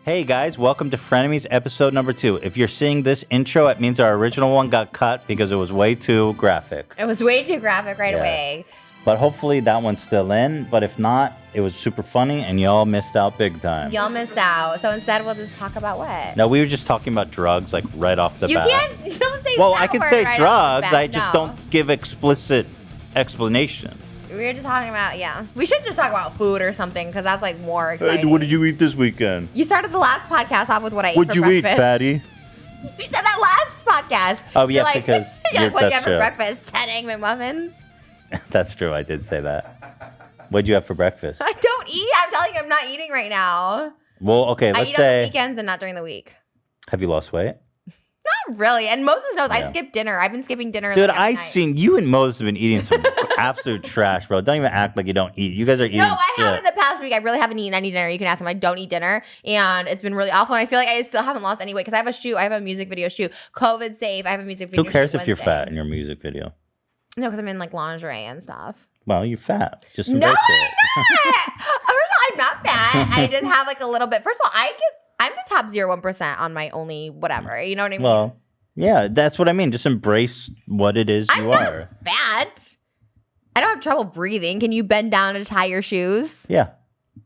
Hey guys, welcome to Frenemies episode number 2. If you're seeing this intro, it means our original one got cut because it was way too graphic. It was way too graphic right away. But hopefully that one's still in. But if not, it was super funny and y'all missed out big time. Y'all missed out. So instead, we'll just talk about what? No, we were just talking about drugs like right off the bat. You don't say well, that I can word say right drugs, off the bat. I just don't give explicit explanation. We were just talking about, we should just talk about food or something because that's like more exciting. Hey, what did you eat this weekend? You started the last podcast off with what I ate What'd for you breakfast. eat, fatty? You said that last podcast. Oh, yeah, You're like, because you're like, what did you have for true. breakfast? 10 egg McMuffins? That's true, I did say that. What'd you have for breakfast? I don't eat. I'm telling you, I'm not eating right now. Well, okay, I let's eat say... on the weekends and not during the week. Have you lost weight? Not really. And Moses knows Yeah. I skip dinner. I've been skipping dinner. Dude, like every I night. seen you and Moses have been eating some absolute trash, bro. Don't even act like you don't eat. You guys are eating No, I shit. have in the past week. I really haven't eaten any dinner. You can ask him. I don't eat dinner, and it's been really awful. And I feel like I still haven't lost any weight because I have a shoot. I have a music video shoot. COVID safe. I have a music video. Who cares shoot if you're Wednesday. fat in your music video? No, because I'm in like lingerie and stuff. Well, you're fat. Just No, embrace I'm it. not. First of all, I'm not fat. I just have like a little bit. First of all, I'm the top 0.1% on my only whatever. You know what I mean? Well, yeah, that's what I mean. Just embrace what it is you are. Fat. I don't have trouble breathing. Can you bend down to tie your shoes? Yeah.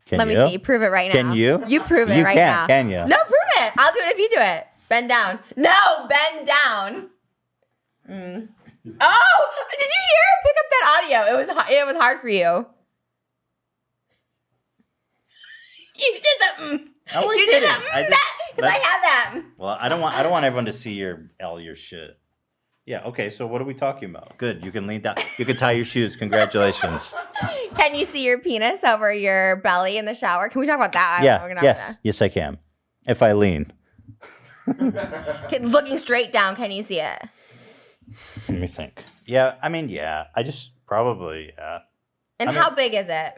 Can Let you? me see. Prove it right now. Can you? You prove it You right can't, now. can you? No, prove it. I'll do it if you do it. Bend down. No, bend down. Oh, did you hear? Pick up that audio. It was hard for you. You did the No, I you did didn't. the I did- that because I that's- have that. Well, I don't want everyone to see all your shit. Yeah, okay, so what are we talking about? Good, you can lean down. You can tie your shoes. Congratulations. Can you see your penis over your belly in the shower? Can we talk about that? Yeah, yes, I can. If I lean. Looking straight down, can you see it? Let me think. Yeah, I mean, yeah. I just probably, yeah. And I mean- how big is it?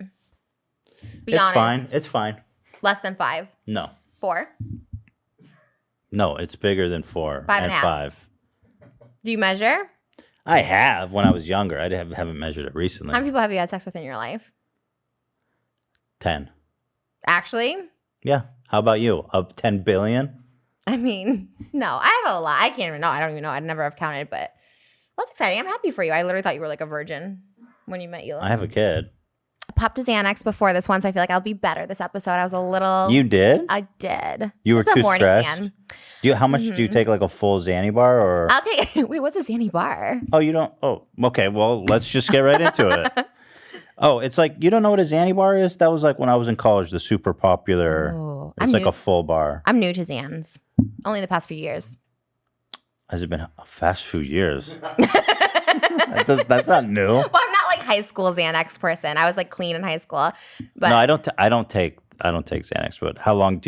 Be It's honest. fine. It's fine. Less than 5. No. 4. No, it's bigger than 4 Five and a half. 5. Do you measure? I have when I was younger. I haven't measured it recently. How many people have you had sex with in your life? 10. Actually? Yeah. How about you? Of 10 billion? I mean, no. I have a lot. I can't even know. I don't even know. I'd never have counted, but well, that's exciting. I'm happy for you. I literally thought you were like a virgin when you met Eli. I have a kid. Popped a Xanax before this one, so I feel like I'll be better this episode. I was a little... You did? I did. You were It's a too morning stressed? fan. How much do you take, like a full Xanny bar or? I'll take... Wait, what's a Xanny bar? Oh, you don't? Oh, okay. Well, let's just get right into it. Oh, it's like, you don't know what a Xanny bar is? That was like when I was in college, the super popular. Oh, It's like a full bar. I'm new to Xans. Only the past few years. Has it been a fast few years? That's not new. Well, I'm not like high school Xanax person. I was like clean in high school. But No, I don't take Xanax. But how long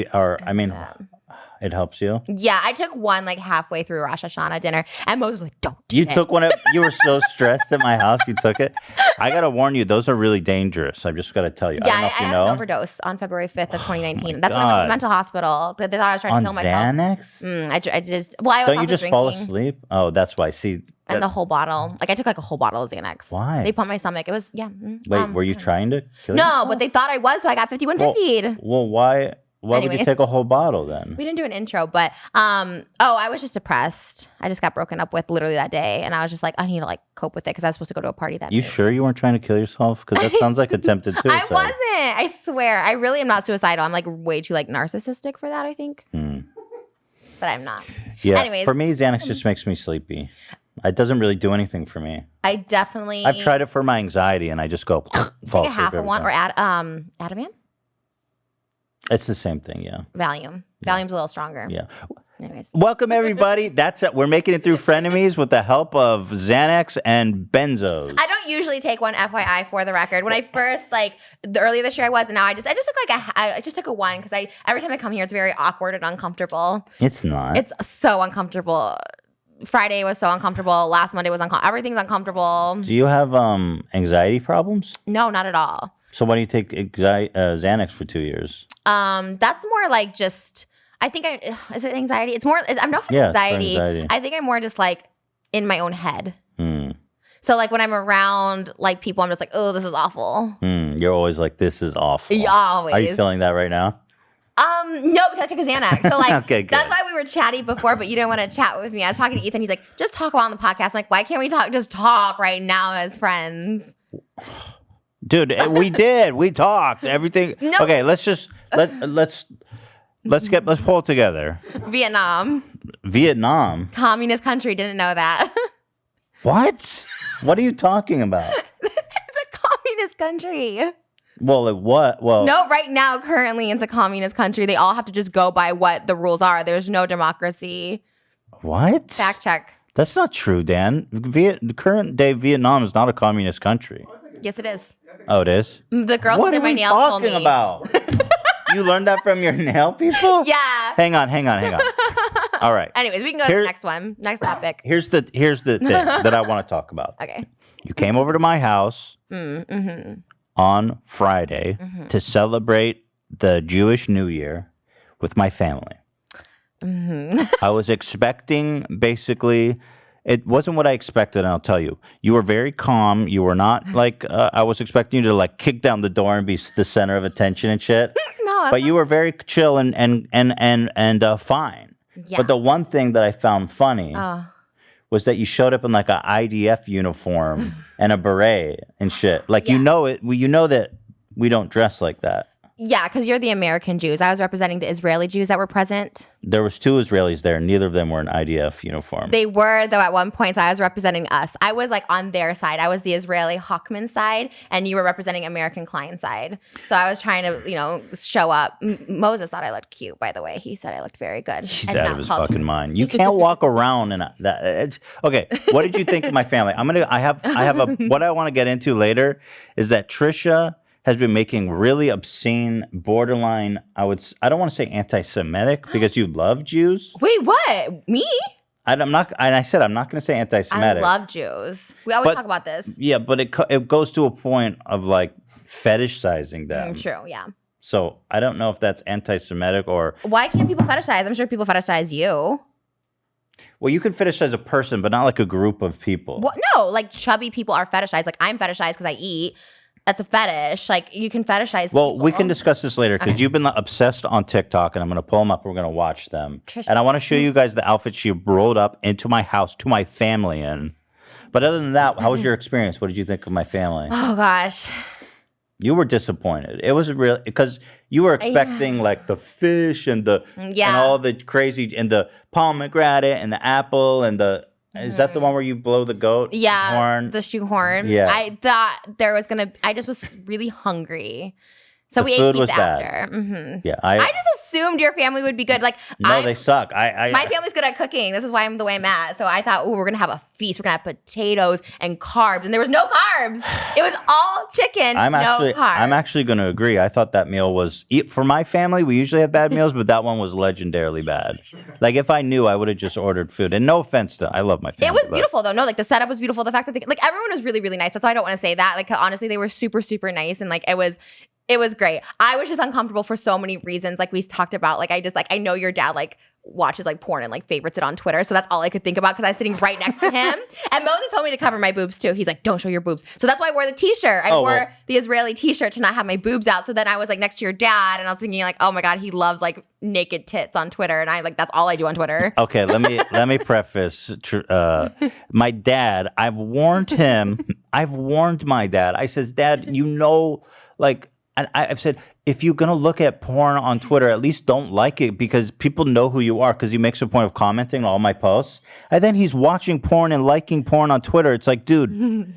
it helps you. yeah, I took one like halfway through Rosh Hashanah dinner, and Moses was like, "Don't do You it." took one. You were so stressed at my house. You took it. I gotta warn you, those are really dangerous. I've just gotta tell you. I Yeah, don't know I if you had know. an overdose on February 5th of 2019. my That's when I went to God. the mental hospital. They thought I was trying to On kill myself. Xanax? I just well, I was Don't you also just drinking, fall asleep? Oh, that's why. See, and the whole bottle. Like I took like a whole bottle of Xanax. Why? They pumped my stomach. It was wait, were you trying to kill No, yourself? but they thought I was, so I got 5150. Well, why? Why would you Anyways. take a whole bottle then? We didn't do an intro, but I was just depressed. I just got broken up with literally that day, and I was just like, I need to like cope with it because I was supposed to go to a party that You day. sure you weren't trying to kill yourself? Because that sounds like attempted suicide. I wasn't. I swear. I really am not suicidal. I'm like way too like narcissistic for that, I think. But I'm not. Yeah. Anyways. For me, Xanax just makes me sleepy. It doesn't really do anything for me. I definitely I've tried it for my anxiety, and I just go fall take a asleep half of every one time. or Ativan? It's the same thing, yeah. Valium. Valium's a little stronger. Yeah. Anyways. Welcome everybody. That's it. We're making it through Frenemies with the help of Xanax and benzos. I don't usually take one, FYI, for the record. When I first earlier this year I was, and now I just took I just took a one because every time I come here it's very awkward and uncomfortable. It's not. It's so uncomfortable. Friday was so uncomfortable. Last Monday was uncomfortable. Everything's uncomfortable. Do you have anxiety problems? No, not at all. So why do you take Xanax for 2 years? That's more like just. I think is it anxiety? It's more. I'm not Yeah, it's for anxiety. anxiety. I think I'm more just like in my own head. So like when I'm around like people, I'm just like, oh, this is awful. You're always like, this is awful. Always. Are you feeling that right now? No, because I took a Xanax. So like, Okay, good. that's why we were chatty before, but you didn't want to chat with me. I was talking to Ethan. He's like, just talk about on the podcast. I'm like, why can't we just talk right now as friends? Dude, we did. We talked. Everything. No. Okay, let's pull it together. Vietnam. Communist country. Didn't know that. What? What are you talking about? It's a communist country. Well, what? Well, no, right now, currently, it's a communist country. They all have to just go by what the rules are. There's no democracy. What? Fact check. That's not true, Dan. The current day Vietnam is not a communist country. Yes, it is. Oh, it is? The girls what who are did my we nails told me. talking about? You learned that from your nail people? Yeah. Hang on. All right. Anyways, we can go to the next one. Next topic. Here's the thing that I want to talk about. Okay. You came over to my house on Friday to celebrate the Jewish New Year with my family. I was expecting, basically, it wasn't what I expected, and I'll tell you. You were very calm. You were not like, I was expecting you to like kick down the door and be the center of attention and shit. No. But you were very chill and fine. Yeah. But the one thing that I found funny was that you showed up in like an IDF uniform and a beret and shit. Like, you know it. You know that we don't dress like that. Yeah, because you're the American Jews. I was representing the Israeli Jews that were present. There was 2 Israelis there, and neither of them were in IDF uniform. They were, though, at one point, so I was representing us. I was, like, on their side. I was the Israeli Hawkman side, and you were representing American Klein side. So I was trying to, show up. Moses thought I looked cute, by the way. He said I looked very good. He's out of his fucking mind. You can't walk around and that. Okay, what did you think of my family? I have what I want to get into later is that Trisha has been making really obscene, borderline, I don't want to say anti-Semitic because you love Jews. Wait, what? Me? I said I'm not going to say anti-Semitic. I love Jews. We always talk about this. Yeah, but it goes to a point of like fetishizing them. True, yeah. So I don't know if that's anti-Semitic or... Why can't people fetishize? I'm sure people fetishize you. Well, you can fetishize a person, but not like a group of people. Well, no, like chubby people are fetishized. Like I'm fetishized because I eat. That's a fetish. Like, you can fetishize people. We can discuss this later because you've been obsessed on TikTok, and I'm going to pull them up and we're going to watch them. Trisha. And I want to show you guys the outfit she rolled up into my house, to my family in. But other than that, how was your experience? What did you think of my family? Oh, gosh. You were disappointed. It was real because you were expecting like the fish and and all the crazy and the pomegranate and the apple and the... Is that the one where you blow the goat horn? The shoehorn. Yeah. I thought there was I just was really hungry. So we ate pizza after. Mm-hmm. Yeah. I just assumed your family would be good. Like, no, they suck. My family's good at cooking. This is why I'm the way I'm at. So I thought, we're going to have a feast. We're going to have potatoes and carbs. And there was no carbs. It was all chicken, no carbs. I'm actually going to agree. I thought that meal was, for my family, we usually have bad meals, but that one was legendarily bad. Like, if I knew, I would have just ordered food. And no offense to, I love my family. It was beautiful, though. No, like, the setup was beautiful. The fact that, like, everyone was really, really nice. That's why I don't want to say that. Like, honestly, they were super, super nice. And, like, it was great. I was just uncomfortable for so many reasons. Like we talked about, like I know your dad like watches like porn and like favorites it on Twitter. So that's all I could think about because I was sitting right next to him. And Moses told me to cover my boobs too. He's like, don't show your boobs. So that's why I wore the t-shirt. I wore the Israeli t-shirt to not have my boobs out. So then I was like next to your dad and I was thinking like, oh my God, he loves like naked tits on Twitter. And I like, that's all I do on Twitter. Okay, let me preface. My dad, I've warned my dad. I says, Dad, like, and I've said, if you're going to look at porn on Twitter, at least don't like it because people know who you are because he makes a point of commenting on all my posts. And then he's watching porn and liking porn on Twitter. It's like, dude,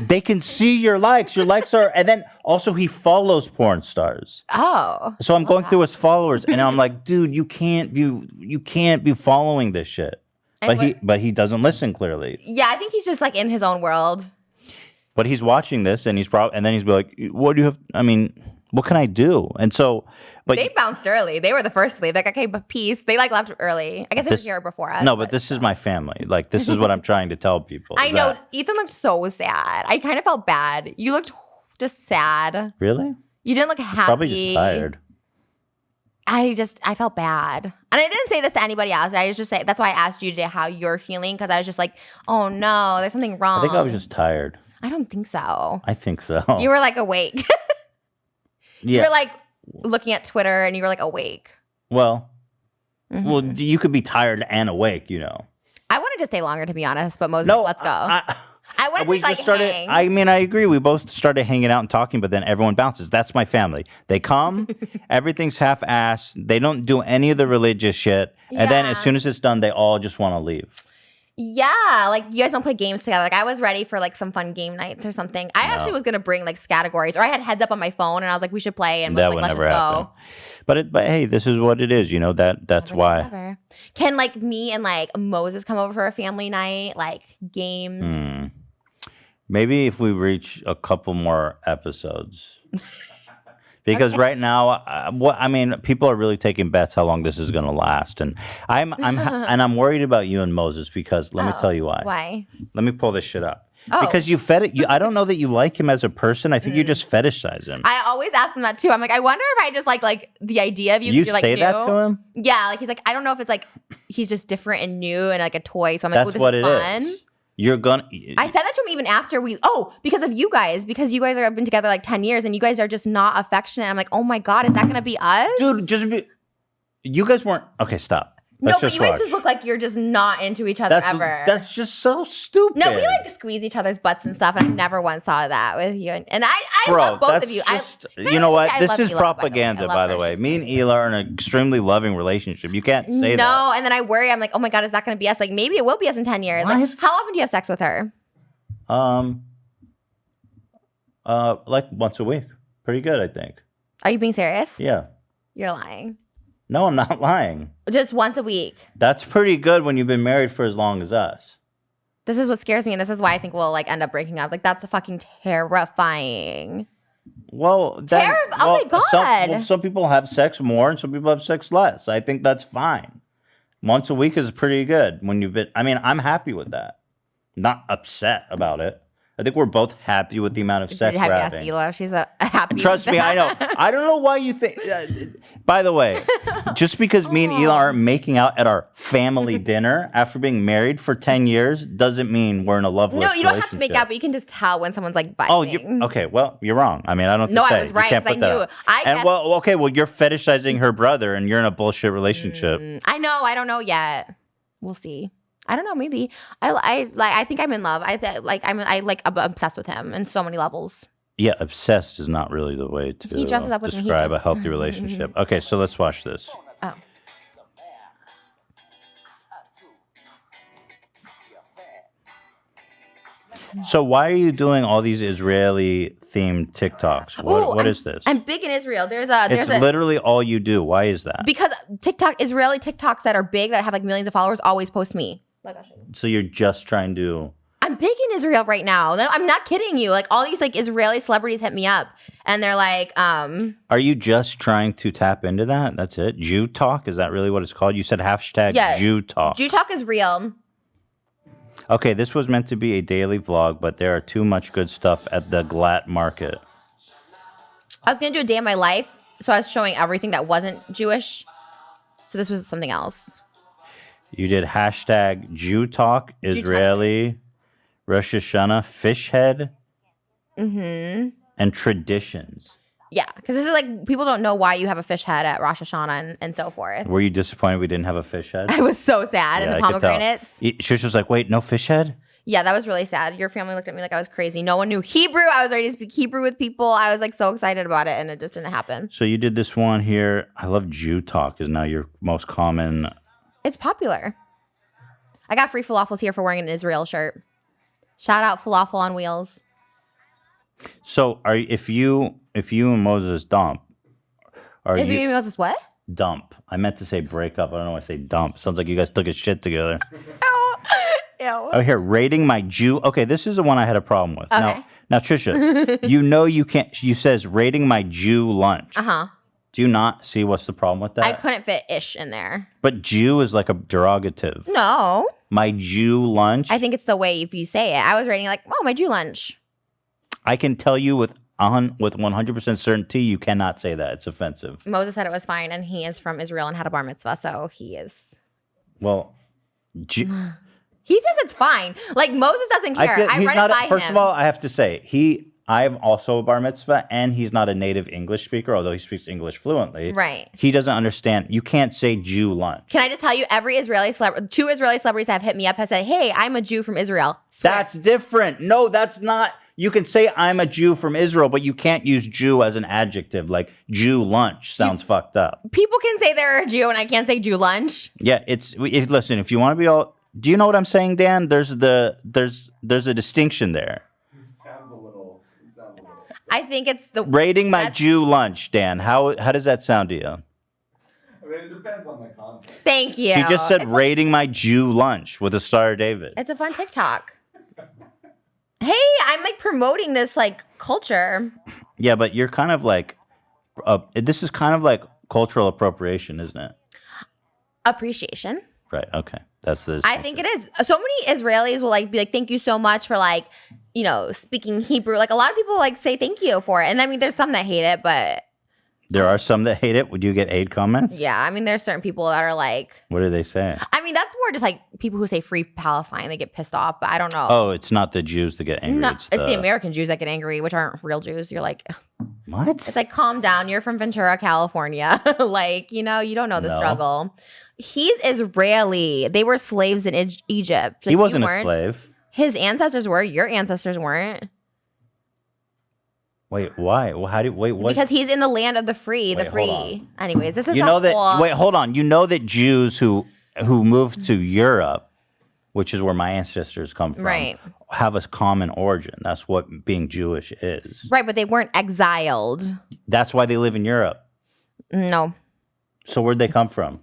they can see your likes. Your likes are, and then also he follows porn stars. Oh. So I'm going through his followers and I'm like, dude, you can't be following this shit. But he doesn't listen clearly. Yeah, I think he's just like in his own world. But he's watching this, and and then he's be like, "What do you have? I mean, what can I do?" And so, but they bounced early. They were the first to leave. Like, okay, but peace. They like left early. I guess they were here before us. No, but this is my family. Like, this is what I'm trying to tell people. I know. Ethan looked so sad. I kind of felt bad. You looked just sad. Really? You didn't look happy. Probably just tired. I felt bad. And I didn't say this to anybody else. I was just saying, that's why I asked you today how you're feeling, because I was just like, oh no, there's something wrong. I think I was just tired. I don't think so. I think so. You were like awake. Yeah. You were like looking at Twitter and you were like awake. Well, you could be tired and awake, I wanted to stay longer, to be honest, but Moses, No, let's go. I wanted we to just started. hang. I mean, I agree. We both started hanging out and talking, but then everyone bounces. That's my family. They come, everything's half-assed. They don't do any of the religious shit, and then as soon as it's done, they all just want to leave. Yeah, like you guys don't play games together. Like I was ready for like some fun game nights or something. I actually was gonna bring like categories, or I had Heads Up on my phone, and I was like, we should play, and That was would like, let's never just happen. go. But hey, this is what it is. That's why. Never. Can like me and like Moses come over for a family night, like games? Maybe if we reach a couple more episodes. Because right now, people are really taking bets how long this is going to last, and I'm worried about you and Moses because let me tell you why. Why? Let me pull this shit up. Oh. Because you fed it. I don't know that you like him as a person. I think you just fetishize him. I always ask him that too. I'm like, I wonder if I just like the idea of you. You you're, like, say new. that to him? Yeah, like he's like, I don't know if it's like he's just different and new and like a toy. So I'm like, That's oh, this what is it fun. is. You're gonna. I said that to him even after because of you guys, because you guys have been together like 10 years and you guys are just not affectionate. I'm like, oh my God, is that gonna be us? Dude, you guys weren't. Okay, stop. No, but you guys just look like you're just not into each other ever. That's just so stupid. No, we like squeeze each other's butts and stuff, and I never once saw that with you. And I love both of you. You know what? This is Ela, propaganda, by the way. Me and Ela are in an extremely loving relationship. You can't say that. No, and then I worry. I'm like, oh my God, is that going to be us? Like, maybe it will be us in 10 years. What? Like, how often do you have sex with her? Like once a week. Pretty good, I think. Are you being serious? Yeah. You're lying. No, I'm not lying. Just once a week. That's pretty good when you've been married for as long as us. This is what scares me, and this is why I think we'll like end up breaking up. Like that's fucking terrifying. Well, oh my God. Some people have sex more and some people have sex less. I think that's fine. Once a week is pretty good when you've been. I mean, I'm happy with that. Not upset about it. I think we're both happy with the amount of sex we're having. Ela. She's a happy. Trust me, I know. I don't know why you think. By the way, just because me and Ela aren't making out at our family dinner after being married for 10 years doesn't mean we're in a loveless relationship. No, you don't have to make out, but you can just tell when someone's like biting. Oh, okay. Well, you're wrong. I mean, I don't. No, say. I was right. You can't put that knew. out. Okay. Well, you're fetishizing her brother, and you're in a bullshit relationship. I know. I don't know yet. We'll see. I don't know. Maybe I think I'm in love. I'm obsessed with him in so many levels. Yeah, obsessed is not really the way to describe a healthy relationship. Okay, so let's watch this. Oh. So why are you doing all these Israeli themed TikToks? What is this? I'm big in Israel. It's literally all you do. Why is that? Because Israeli TikToks that are big, that have like millions of followers, always post me. So you're just trying to... I'm big in Israel right now. I'm not kidding you. Like all these like Israeli celebrities hit me up and they're like, Are you just trying to tap into that? That's it? Jew Talk? Is that really what it's called? You said hashtag Jew Talk. Jew Talk is real. Okay, this was meant to be a daily vlog, but there are too much good stuff at the Glatt Market. I was going to do a day of my life, so I was showing everything that wasn't Jewish. So this was something else. You did hashtag Jew Talk, Israeli, Rosh Hashanah, fish head, and traditions. Yeah, because this is like, people don't know why you have a fish head at Rosh Hashanah and so forth. Were you disappointed we didn't have a fish head? I was so sad. And the pomegranates. Trisha was like, wait, no fish head? Yeah, that was really sad. Your family looked at me like I was crazy. No one knew Hebrew. I was ready to speak Hebrew with people. I was like so excited about it and it just didn't happen. So you did this one here. I love Jew Talk is now your most common. It's popular. I got free falafels here for wearing an Israel shirt. Shout out Falafel on Wheels. So if you and Moses dump, you and Moses what? Dump. I meant to say break up. I don't know why I say dump. Sounds like you guys took a shit together. Ew. Oh, here, rating my Jew. Okay, this is the one I had a problem with. Okay. Now, Trisha, you can't. You says rating my Jew lunch. Do you not see what's the problem with that? I couldn't fit ish in there. But Jew is like a derogative. No. My Jew lunch. I think it's the way if you say it. I was rating like, oh, my Jew lunch. I can tell you with 100% certainty, you cannot say that. It's offensive. Moses said it was fine, and he is from Israel and had a bar mitzvah, so he is. Well, he says it's fine. Like Moses doesn't care. I run it by him. First of all, I have to say I'm also a bar mitzvah, and he's not a native English speaker, although he speaks English fluently. Right. He doesn't understand. You can't say Jew lunch. Can I just tell you, every Israeli celebrity, 2 Israeli celebrities have hit me up and said, hey, I'm a Jew from Israel. Swear. That's different. No, that's not. You can say I'm a Jew from Israel, but you can't use Jew as an adjective. Like Jew lunch sounds fucked up. People can say they're a Jew and I can't say Jew lunch. Yeah, listen, if you want to be all, do you know what I'm saying, Dan? There's a distinction there. It sounds a little. I think it's the Rating my Jew lunch, Dan. How does that sound to you? I mean, it depends on the context. Thank you. She just said rating my Jew lunch with a Star David. It's a fun TikTok. Hey, I'm like promoting this like culture. Yeah, but you're kind of like, this is kind of like cultural appropriation, isn't it? Appreciation. Right. Okay. That's the. I think it is. So many Israelis will like be like, thank you so much for like, speaking Hebrew. Like a lot of people like say thank you for it. And I mean, there's some that hate it, but. There are some that hate it. Would you get hate comments? Yeah. I mean, there's certain people that are like. What do they say? I mean, that's more just like people who say free Palestine. They get pissed off, but I don't know. Oh, it's not the Jews that get angry. No, it's the American Jews that get angry, which aren't real Jews. You're like, what? It's like, calm down. You're from Ventura, California. Like, you don't know the struggle. He's Israeli. They were slaves in Egypt. Like, he wasn't a slave. His ancestors were. Your ancestors weren't. Wait, why? Well, what? Because he's in the land of the free. The free. Anyways, this is wait, hold on. You know that Jews who moved to Europe, which is where my ancestors come from, right, have a common origin. That's what being Jewish is. Right, but they weren't exiled. That's why they live in Europe. No. So where'd they come from?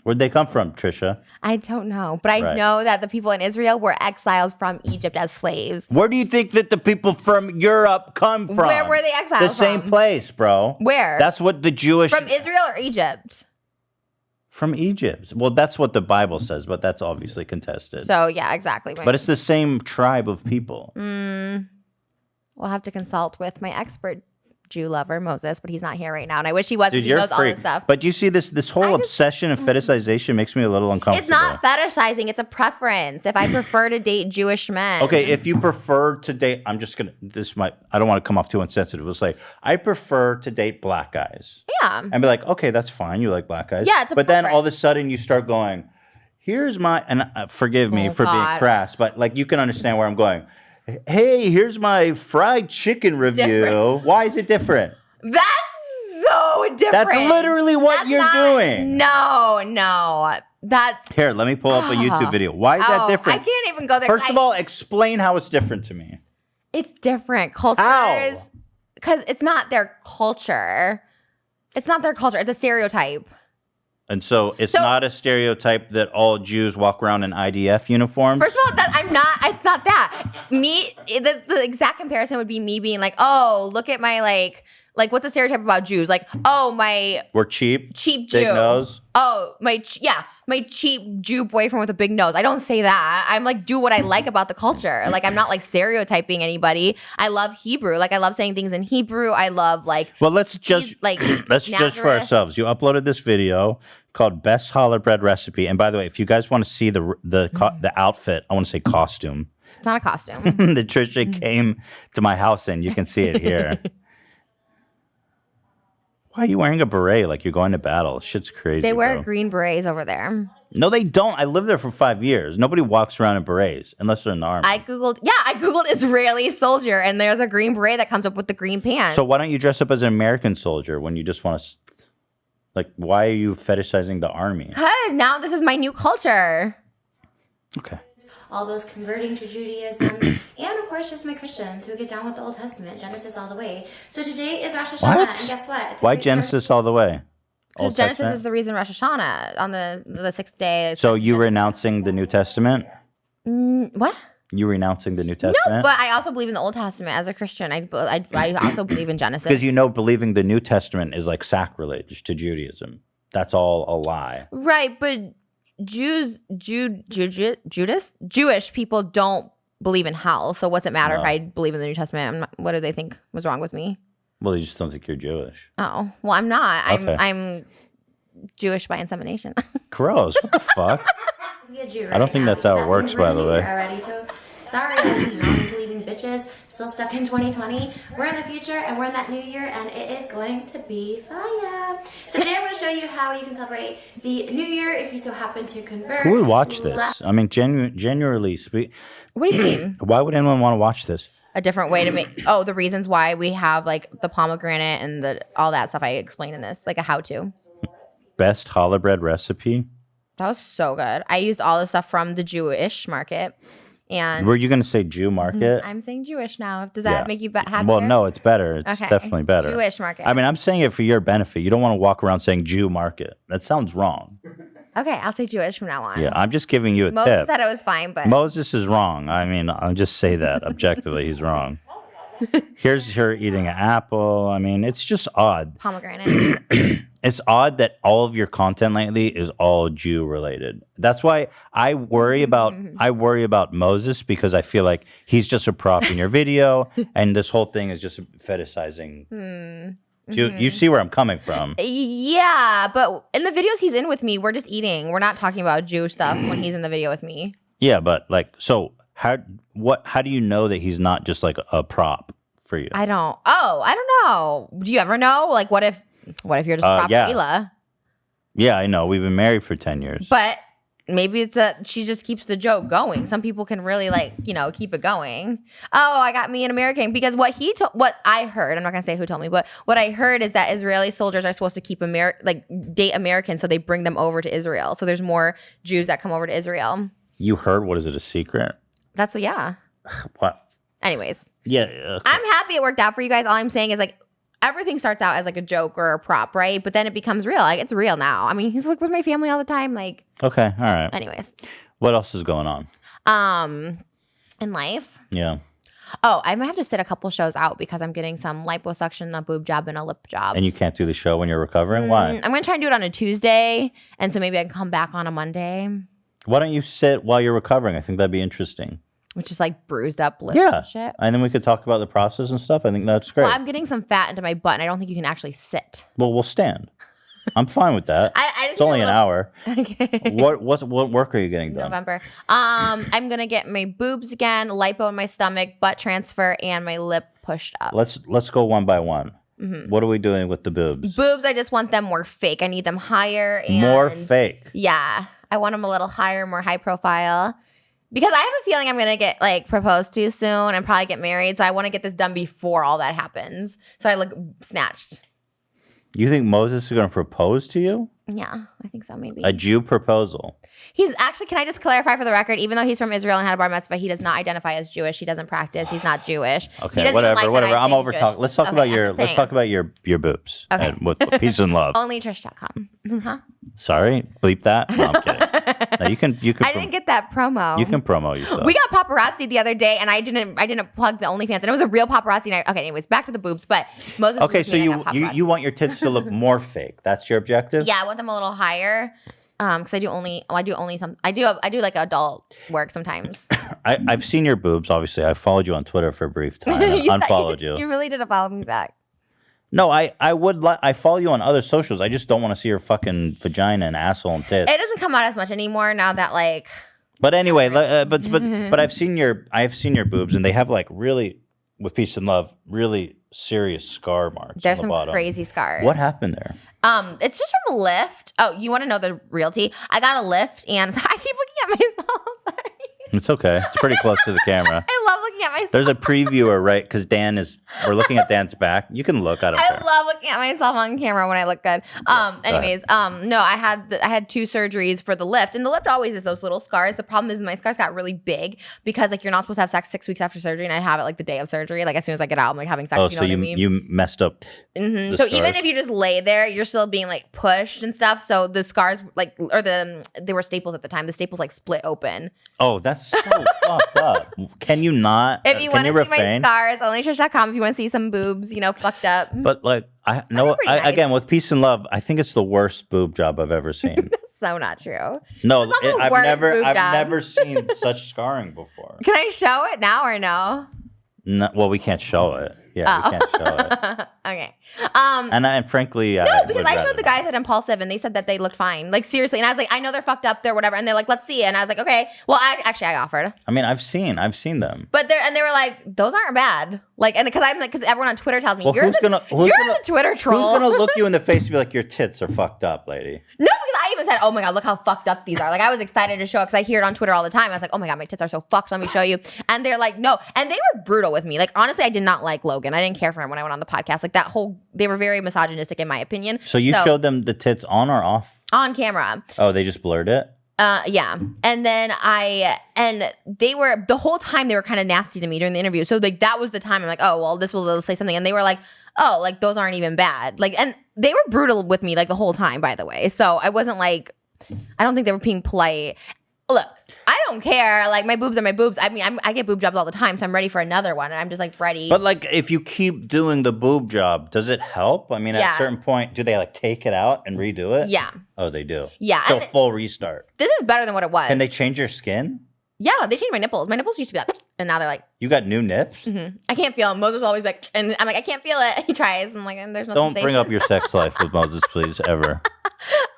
Where'd they come from, Trisha? I don't know, but I know that the people in Israel were exiled from Egypt as slaves. Where do you think that the people from Europe come from? Where were they exiled from? The same place, bro. Where? That's what the Jewish... From Israel or Egypt? From Egypt. Well, that's what the Bible says, but that's obviously contested. So, yeah, exactly. But it's the same tribe of people. We'll have to consult with my expert Jew lover, Moses, but he's not here right now. And I wish he was, because he knows all this stuff. But you see, this whole obsession and fetishization makes me a little uncomfortable. It's not fetishizing. It's a preference. If I prefer to date Jewish men. Okay, if you prefer to date, I don't want to come off too insensitive. We'll say, I prefer to date black guys. Yeah. And be like, okay, that's fine. You like black guys. Yeah, it's a But preference. then all of a sudden you start going, here's my, and forgive me for being crass, but like you can understand where I'm going. Hey, here's my fried chicken review. Different. Why is it different? That's so different. That's literally what you're doing. No. That's... Here, let me pull up a YouTube video. Why is that different? I can't even go there. First of all, explain how it's different to me. It's different. Cultures... Because it's not their culture. It's not their culture. It's a stereotype. And so it's not a stereotype that all Jews walk around in IDF uniforms? First of all, it's not that. The exact comparison would be me being like, oh, look at my like what's the stereotype about Jews? Like, oh, we're cheap. Cheap Jew. Big nose. Oh, my cheap Jew boyfriend with a big nose. I don't say that. I'm like, do what I like about the culture. Like, I'm not like stereotyping anybody. I love Hebrew. Like, I love saying things in Hebrew. I love like. Well, let's judge. Let's judge for ourselves. You uploaded this video called "Best Challah Bread Recipe," and by the way, if you guys want to see the outfit, I want to say costume. It's not a costume. That Trisha came to my house in. You can see it here. Why are you wearing a beret like you're going to battle? Shit's crazy. They wear green berets over there. No, they don't. I lived there for 5 years. Nobody walks around in berets unless they're in the army. I Googled Israeli soldier, and there's a green beret that comes up with the green pants. So why don't you dress up as an American soldier when you just want to... Like, why are you fetishizing the army? Because now this is my new culture. Okay. All those converting to Judaism, and of course just my Christians who get down with the Old Testament, Genesis all the way. So today is Rosh Hashanah, and guess what? Why Genesis all the way? Because Genesis is the reason Rosh Hashanah on the sixth day. So you renouncing the New Testament? What? You renouncing the New Testament? No, but I also believe in the Old Testament as a Christian. I also believe in Genesis. Because believing the New Testament is like sacrilege to Judaism. That's all a lie. Right, but Jewish people don't believe in hell. So what's it matter if I believe in the New Testament? What do they think was wrong with me? Well, they just don't think you're Jewish. Oh, well, I'm not. Okay. I'm Jewish by insemination. Gross. What the fuck? Be a Jew I don't think that's how it works, by the way. Already, so sorry, I'm believing bitches. Still stuck in 2020. We're in the future and we're in that new year and it is going to be fire. So today I'm going to show you how you can celebrate the new year if you so happen to convert. Who would watch this? I mean, genuinely speak. What do you mean? Why would anyone want to watch this? A different way to make the reasons why we have like the pomegranate and all that stuff I explained in this, like a how-to. Best challah bread recipe? That was so good. I used all the stuff from the Jewish market. And were you going to say Jew market? I'm saying Jewish now. Does that make you happier? Well, no, it's better. It's okay. definitely better. Jewish market. I mean, I'm saying it for your benefit. You don't want to walk around saying Jew market. That sounds wrong. Okay, I'll say Jewish from now on. Yeah, I'm just giving you a Moses tip. said it was fine, but Moses is wrong. I mean, I'll just say that objectively. He's wrong. Here's her eating an apple. I mean, it's just odd. Pomegranate. It's odd that all of your content lately is all Jew related. That's why I worry about Moses, because I feel like he's just a prop in your video, and this whole thing is just fetishizing. You see where I'm coming from? Yeah, but in the videos he's in with me, we're just eating. We're not talking about Jewish stuff when he's in the video with me. Yeah, but like, so how do you know that he's not just like a prop for you? I don't know. Do you ever know? Like, what if you're just a prop for Hila? Yeah, I know. We've been married for 10 years. But maybe she just keeps the joke going. Some people can really keep it going. Oh, I got me an American, because what I heard, I'm not gonna say who told me, but what I heard is that Israeli soldiers are supposed to keep date Americans, so they bring them over to Israel. So there's more Jews that come over to Israel. You heard? What is it? A secret? That's yeah. What? Anyways. Yeah. Okay. I'm happy it worked out for you guys. All I'm saying is like, everything starts out as like a joke or a prop, right? But then it becomes real. Like, it's real now. I mean, he's like with my family all the time. Like, okay, all right. Anyways, what else is going on? In life. Yeah. Oh, I might have to sit a couple shows out because I'm getting some liposuction, a boob job, and a lip job. And you can't do the show when you're recovering? Why? I'm gonna try and do it on a Tuesday, and so maybe I can come back on a Monday. Why don't you sit while you're recovering? I think that'd be interesting. Which is like bruised up lips and shit. And then we could talk about the process and stuff. I think that's great. Well, I'm getting some fat into my butt, and I don't think you can actually sit. Well, we'll stand. I'm fine with that. It's only an hour. Okay. What work are you getting done? November. I'm gonna get my boobs again, lipo in my stomach, butt transfer, and my lip pushed up. Let's go one by one. Mm-hmm. What are we doing with the boobs? Boobs, I just want them more fake. I need them higher. And more fake? Yeah. I want them a little higher, more high profile. Because I have a feeling I'm going to get like proposed to soon and probably get married. So I want to get this done before all that happens. So I look snatched. You think Moses is going to propose to you? Yeah, I think so, maybe. A Jew proposal. He's actually, can I just clarify for the record, even though he's from Israel and had a bar mitzvah, he does not identify as Jewish. He doesn't practice. He's not Jewish. Okay, whatever. I'm over talking. Let's talk about your boobs. Okay. And with peace and love. Only Trish.com. Huh? Sorry, bleep that. No, I'm kidding. No, you can. I didn't get that promo. You can promo yourself. We got paparazzi the other day, and I didn't plug the OnlyFans, and it was a real paparazzi night. Okay, anyways, back to the boobs. But Moses. Okay, so you want your tits to look more fake? That's your objective? Yeah, I want them a little higher. Because I do like adult work sometimes. I've seen your boobs. Obviously, I followed you on Twitter for a brief time. And unfollowed you. You really didn't follow me back. No, I follow you on other socials. I just don't want to see your fucking vagina and asshole and tits. It doesn't come out as much anymore now that like. But anyway, but I've seen your boobs, and they have like really, with peace and love, really serious scar marks. There's on the bottom. Crazy scars. What happened there? It's just from a lift. Oh, you want to know the real tea? I got a lift, and I keep looking at myself. Sorry. It's okay. It's pretty close to the camera. I love looking at myself. There's a previewer, right? Because we're looking at Dan's back. You can look. I don't care. I love looking at myself on camera when I look good. Anyways, no, I had 2 surgeries for the lift, and the lift always is those little scars. The problem is my scars got really big because like you're not supposed to have sex 6 weeks after surgery, and I have it like the day of surgery. Like as soon as I get out, I'm like having sex. Oh, you know so what I mean? you messed up. Mm-hmm. So even if you just lay there, you're still being like pushed and stuff. So the scars they were staples at the time. The staples like split open. Oh, that's so fucked up. Can you not? If you want to see my scars, onlytrish.com. If you want to see some boobs, fucked up. But like, again, with peace and love, I think it's the worst boob job I've ever seen. That's so not true. No, I've never seen such scarring before. Can I show it now or no? No, well, we can't show it. Yeah, we can't show it. Okay. And frankly, no, I because would I rather showed the not. guys at Impulsive and they said that they looked fine. Like seriously, and I was like, I know they're fucked up, they're whatever, and they're like, let's see. And I was like, okay. Well, I offered. I mean, I've seen them. But they were like, those aren't bad. Like, and because I'm like, because everyone on Twitter tells me Well, you're the Twitter troll. Who's gonna look you in the face and be like, your tits are fucked up, lady? No, because I even said, oh my God, look how fucked up these are. Like, I was excited to show it because I hear it on Twitter all the time. I was like, oh my God, my tits are so fucked. Let me show you. And they're like, no. And they were brutal with me. Like, honestly, I did not like Logan. I didn't care for him when I went on the podcast. Like, they were very misogynistic in my opinion. So you showed them the tits on or off? On camera. Oh, they just blurred it? Yeah. And then they were, the whole time they were kind of nasty to me during the interview. So like, that was the time I'm like, oh, well, this will say something. And they were like, oh, like those aren't even bad. Like, and they were brutal with me like the whole time, by the way. So I wasn't like, I don't think they were being polite. Look, I don't care. Like my boobs are my boobs. I mean, I get boob jobs all the time, so I'm ready for another one, and I'm just like ready. But like, if you keep doing the boob job, does it help? I mean, at a certain point, do they like take it out and redo it? Yeah. Oh, they do. Yeah. So full restart. This is better than what it was. Can they change your skin? Yeah, they changed my nipples. My nipples used to be like, and now they're like. You got new nips? Mm-hmm. I can't feel them. Moses will always be like, and I'm like, I can't feel it. He tries, and I'm like, and there's no Don't sensation. bring up your sex life with Moses, please, ever.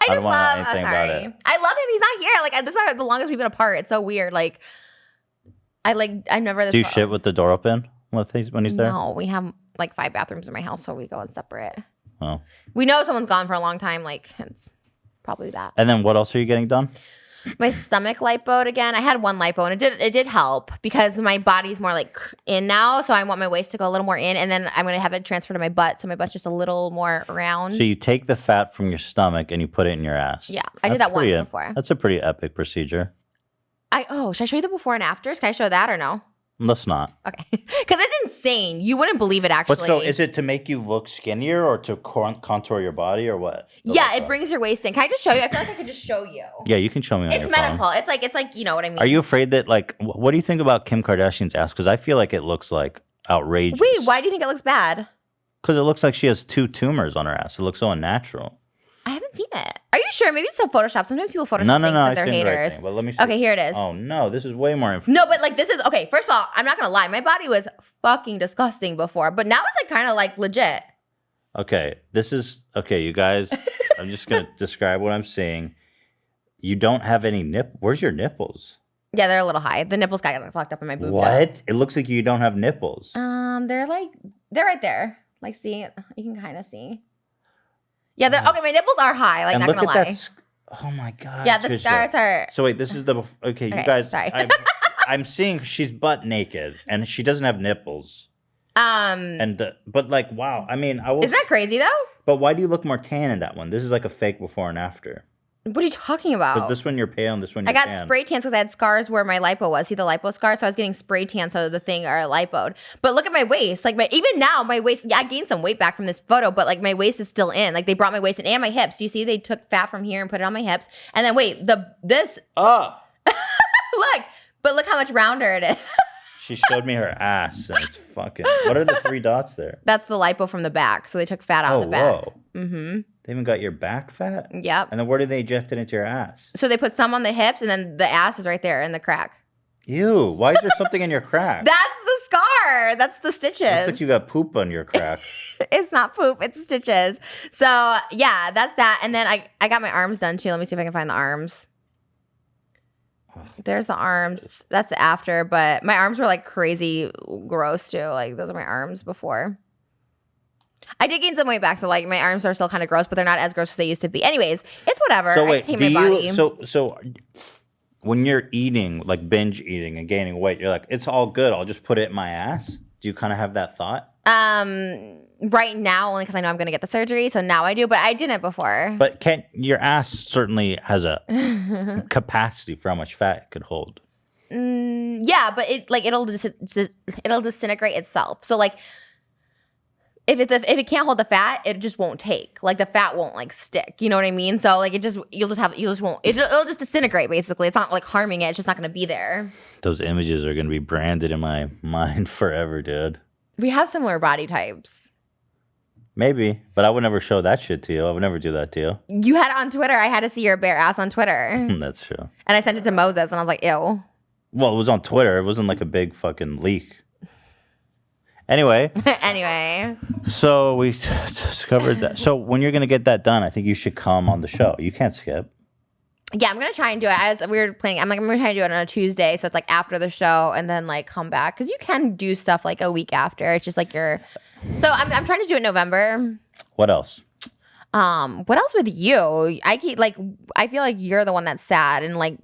I don't want to know anything about it. I love him. He's not here. Like this is the longest we've been apart. It's so weird. Like I never. Do you shit with the door open when he's there? No, we have like 5 bathrooms in my house, so we go in separate. Oh. We know someone's gone for a long time. Like it's probably that. And then what else are you getting done? My stomach lipoed again. I had one lipo and it did help because my body's more like in now. So I want my waist to go a little more in, and then I'm going to have it transfer to my butt. So my butt's just a little more round. So you take the fat from your stomach and you put it in your ass. Yeah, I did that once before. That's a pretty epic procedure. Should I show you the before and afters? Can I show that or no? Let's not. Okay. Because it's insane. You wouldn't believe it, actually. But so is it to make you look skinnier or to contour your body or what? Yeah, it brings your waist in. Can I just show you? I feel like I could just show you. Yeah, you can show me on your phone. It's medical. It's like, you know what I mean? Are you afraid that, like, what do you think about Kim Kardashian's ass? Because I feel like it looks, like, outrageous. Wait, why do you think it looks bad? Because it looks like she has 2 tumors on her ass. It looks so unnatural. I haven't seen it. Are you sure? Maybe it's a Photoshop. Sometimes people Photoshop No, things because they're I seen the right haters. thing, but let me see. Okay, here it is. Oh, no, this is way more information. No, but like this is, okay, first of all, I'm not going to lie. My body was fucking disgusting before, but now it's like kind of like legit. Okay, you guys, I'm just going to describe what I'm seeing. You don't have any Where's your nipples? Yeah, they're a little high. The nipples got fucked up in my boob. What? It looks like you don't have nipples. They're right there. Like, see, you can kind of see. Yeah, okay, my nipples are high, like, and not gonna lie. Oh my God. Yeah, the Trisha. stars are. So wait, this is the, okay, you guys, sorry. I'm seeing she's butt naked and she doesn't have nipples. But like, wow, I mean, Isn't that crazy though? But why do you look more tan in that one? This is like a fake before and after. What are you talking about? Because this one you're pale and this one you're tan. I got spray tans because I had scars where my lipo was. See the lipo scar? So I was getting spray tan so the thing are lipoed. But look at my waist. Like even now, my waist, yeah, I gained some weight back from this photo, but like my waist is still in. Like they brought my waist in and my hips. You see, they took fat from here and put it on my hips. And then wait, this. Oh. Look how much rounder it is. She showed me her ass and it's fucking, what are the 3 dots there? That's the lipo from the back. So they took fat out of the back. Whoa. Mm-hmm. They even got your back fat? Yep. And then where did they inject it into your ass? So they put some on the hips and then the ass is right there in the crack. Ew, why is there something in your crack? That's the scar. That's the stitches. Looks like you got poop on your crack. It's not poop, it's stitches. So yeah, that's that. And then I got my arms done too. Let me see if I can find the arms. There's the arms. That's the after, but my arms were like crazy gross too. Like those are my arms before. I did gain some weight back, so like my arms are still kind of gross, but they're not as gross as they used to be. Anyways, it's whatever. So wait, I just hate my body. So when you're eating, like binge eating and gaining weight, you're like, it's all good. I'll just put it in my ass. Do you kind of have that thought? Right now, only because I know I'm going to get the surgery, so now I do, but I didn't before. But your ass certainly has a capacity for how much fat it could hold. Yeah, but it'll disintegrate itself. So like, if it can't hold the fat, it just won't take. Like the fat won't like stick. You know what I mean? So like it'll just disintegrate basically. It's not like harming it. It's just not going to be there. Those images are going to be branded in my mind forever, dude. We have similar body types. Maybe, but I would never show that shit to you. I would never do that to you. You had it on Twitter. I had to see your bare ass on Twitter. That's true. And I sent it to Moses, and I was like, ew. Well, it was on Twitter. It wasn't like a big fucking leak. Anyway, Anyway. so we discovered that. So when you're going to get that done, I think you should come on the show. You can't skip. Yeah, I'm gonna try and do it. As we were planning, I'm gonna try to do it on a Tuesday, so it's like after the show, and then like come back because you can do stuff like a week after. It's just like you're. So I'm trying to do it in November. What else? What else with you? I feel like you're the one that's sad and like.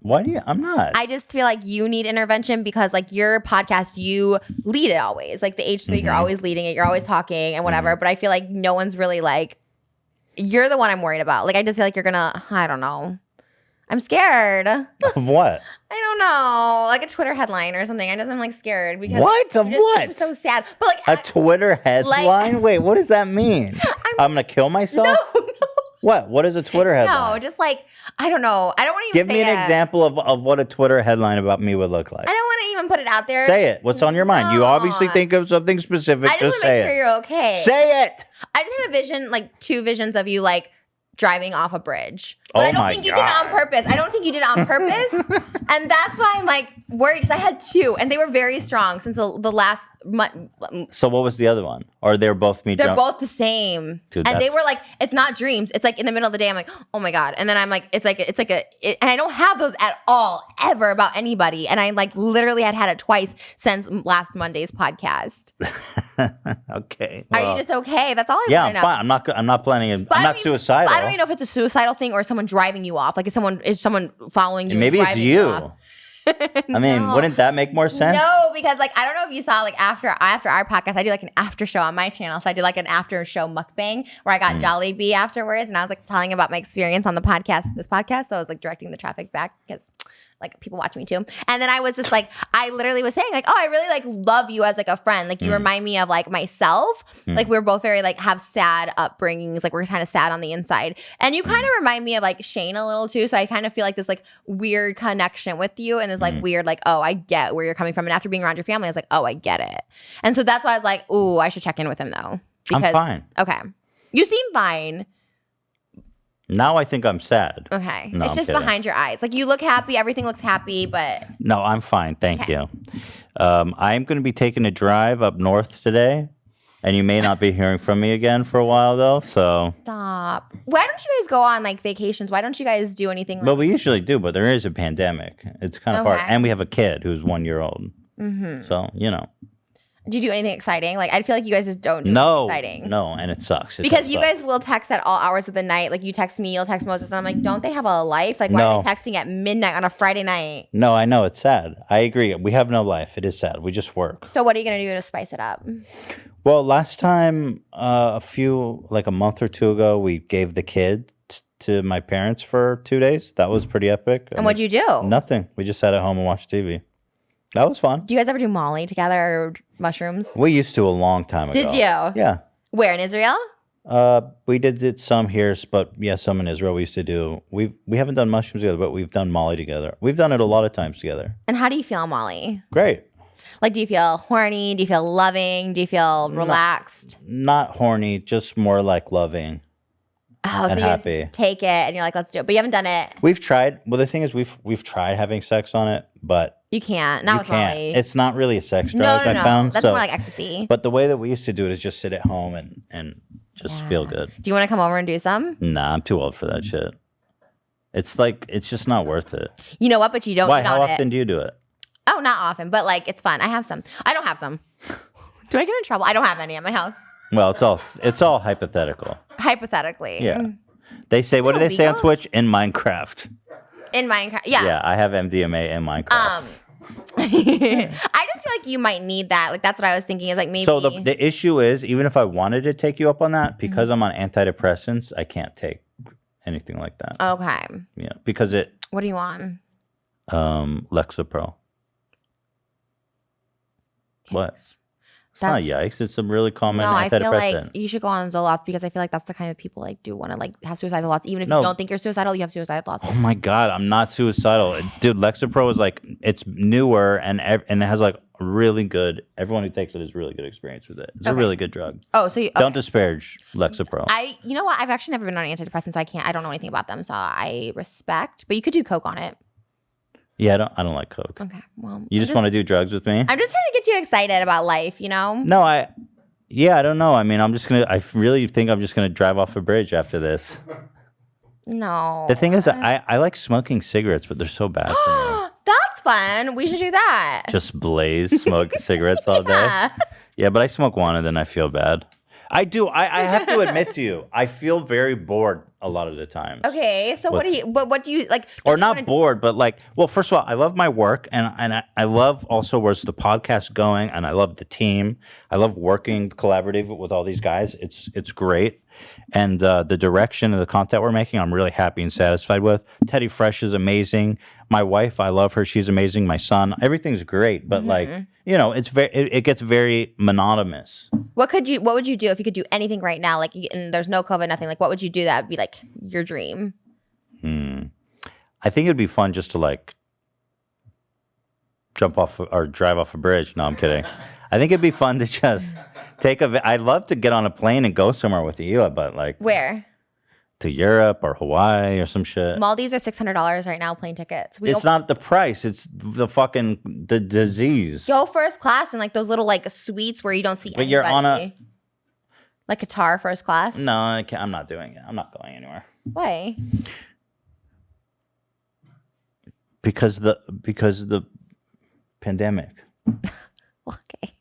Why do you? I'm not. I just feel like you need intervention because like your podcast, you lead it always. Like the H3, you're always leading it. You're always talking and whatever. But I feel like no one's really like. You're the one I'm worried about. Like I just feel like you're gonna. I don't know. I'm scared. Of what? I don't know, like a Twitter headline or something. I'm like scared because What? Of what? I'm so sad. But like A Twitter headline? Wait, what does that mean? I'm gonna kill myself? no. What? What is a Twitter headline? No, just like I don't know. I don't want to even Give me an example of what a Twitter headline about me would look like. I don't want to even put it out there. Say it. What's on your mind? You No. obviously think of something specific. I just want to say make sure it. you're okay. Say it. I just had a vision, like 2 visions of you like driving off a bridge. But Oh I don't my think you did it on God. purpose. I don't think you did it on purpose. And that's why I'm like worried because I had 2 and they were very strong since the last month. So what was the other one? Or they're both me They're drunk? both the same. Dude, and they that's- were like, it's not dreams. It's like in the middle of the day, I'm like, oh my God. And then I'm like, and I don't have those at all, ever about anybody. And I like literally had it twice since last Monday's podcast. Okay. Are well, you just okay? That's all I yeah, want I'm to know. fine. I'm not planning. But I I'm don't not even- suicidal. but I don't even know if it's a suicidal thing or someone driving you off. Like is someone following you? and Maybe it's driving you. off? I mean, No. wouldn't that make more sense? No, because like I don't know if you saw like after our podcast, I do like an after show on my channel. So I did like an after show mukbang where I got Jollibee afterwards, and I was like telling about my experience on this podcast. So I was like directing the traffic back because like people watch me too. And then I was just like, I literally was saying like, oh, I really like love you as like a friend. Like you remind me of like myself. Like we're both very like have sad upbringings. Like we're kind of sad on the inside. And you kind of remind me of like Shane a little too. So I kind of feel like this like weird connection with you and this like weird like, oh, I get where you're coming from. And after being around your family, I was like, oh, I get it. And so that's why I was like, ooh, I should check in with him though. I'm fine. Okay. You seem fine. Now I think I'm sad. Okay. No, it's I'm just kidding. behind your eyes. Like you look happy. Everything looks happy, but No, I'm fine. Thank Okay. you. I'm going to be taking a drive up north today, and you may not be hearing from me again for a while, though. So, stop. Why don't you guys go on like vacations? Why don't you guys do anything like but we usually do. But there is a pandemic. It's kind of hard, Okay. and we have a kid who's 1 year old. Mhm. So Do you do anything exciting? Like I feel like you guys just don't do no, anything exciting. no, and it sucks. It Because does you suck. guys will text at all hours of the night. Like you text me, you'll text Moses, and I'm like, don't they have a life? Like why No. are they texting at midnight on a Friday night? No, I know it's sad. I agree. We have no life. It is sad. We just work. So what are you gonna do to spice it up? Well, last time, a month or 2 ago, we gave the kid to my parents for 2 days. That was pretty epic. And what'd you do? Nothing. We just sat at home and watched TV. That was fun. Do you guys ever do Molly together or mushrooms? We used to a long time ago. Did you? Yeah. Where in Israel? We did some here, but yeah, some in Israel. We used to do. We haven't done mushrooms together, but we've done Molly together. We've done it a lot of times together. And how do you feel on Molly? Great. Like, do you feel horny? Do you feel loving? Do you feel relaxed? Not horny, just more like loving. Oh, so and you happy. just take it and you're like, let's do it. But you haven't done it. We've tried. Well, the thing is, we've tried having sex on it, but You can't. Not you with can't. Molly. It's not really a sex no, drug. no, I no. found. That's so, more like ecstasy. But the way that we used to do it is just sit at home and just feel good. Do you want to come over and do some? Nah, I'm too old for that shit. It's like it's just not worth it. You know what? But you don't. Why? eat How on often It. do you do it? Oh, not often. But like, it's fun. I have some. I don't have some. Do I get in trouble? I don't have any at my house. Well, it's all hypothetical. Hypothetically. Yeah. They say, what do they say on illegal? Twitch? In Minecraft. In Minecraft. Yeah. Yeah, I have MDMA in Minecraft. I just feel like you might need that. Like that's what I was thinking. Is like maybe. So the issue is, even if I wanted to take you up on that, because I'm on antidepressants, I can't take anything like that. Okay. Yeah, because it What do you want? Lexapro. What? It's not yikes. It's a really common No, I feel antidepressant. like you should go on Zoloft because I feel like that's the kind of people like do want to like have suicidal thoughts. Even if No. you don't think you're suicidal, you have suicidal thoughts. Oh my God, I'm not suicidal. Dude, Lexapro is like, it's newer and it has like really good, everyone who takes it has really good experience with it. It's a Okay. really good drug. Oh, so you, Don't disparage Lexapro. you know what? I've actually never been on antidepressants, so I don't know anything about them. So I respect, but you could do coke on it. Yeah, I don't like coke. Okay, well, You just want to do drugs with me? I'm just trying to get you excited about life, you know? No, I don't know. I mean, I really think I'm just gonna drive off a bridge after this. No. The thing is, I like smoking cigarettes, but they're so bad for me. That's fun. We should do that. Just blaze, smoke cigarettes all day. Yeah. Yeah, but I smoke one and then I feel bad. I do. I have to admit to you, I feel very bored a lot of the times. Okay, so what do you like? Or not bored, but like, well, first of all, I love my work, and I love also where's the podcast going, and I love the team. I love working collaborative with all these guys. It's great, and the direction of the content we're making, I'm really happy and satisfied with. Teddy Fresh is amazing. My wife, I love her. She's amazing. My son, everything's great, but like, it gets very monotonous. What would you do if you could do anything right now? Like, and there's no COVID, nothing. Like, what would you do that would be like your dream? I think it'd be fun just to like jump off or drive off a bridge. No, I'm kidding. I think it'd be fun to just I'd love to get on a plane and go somewhere with Hila, but like Where? To Europe or Hawaii or some shit. Maldives are $600 right now, plane tickets. It's not the price. It's the disease. Go first class and like those little like suites where you don't see anybody. You're on like Qatar first class. No, I'm not doing it. I'm not going anywhere. Why? Because the pandemic. Okay.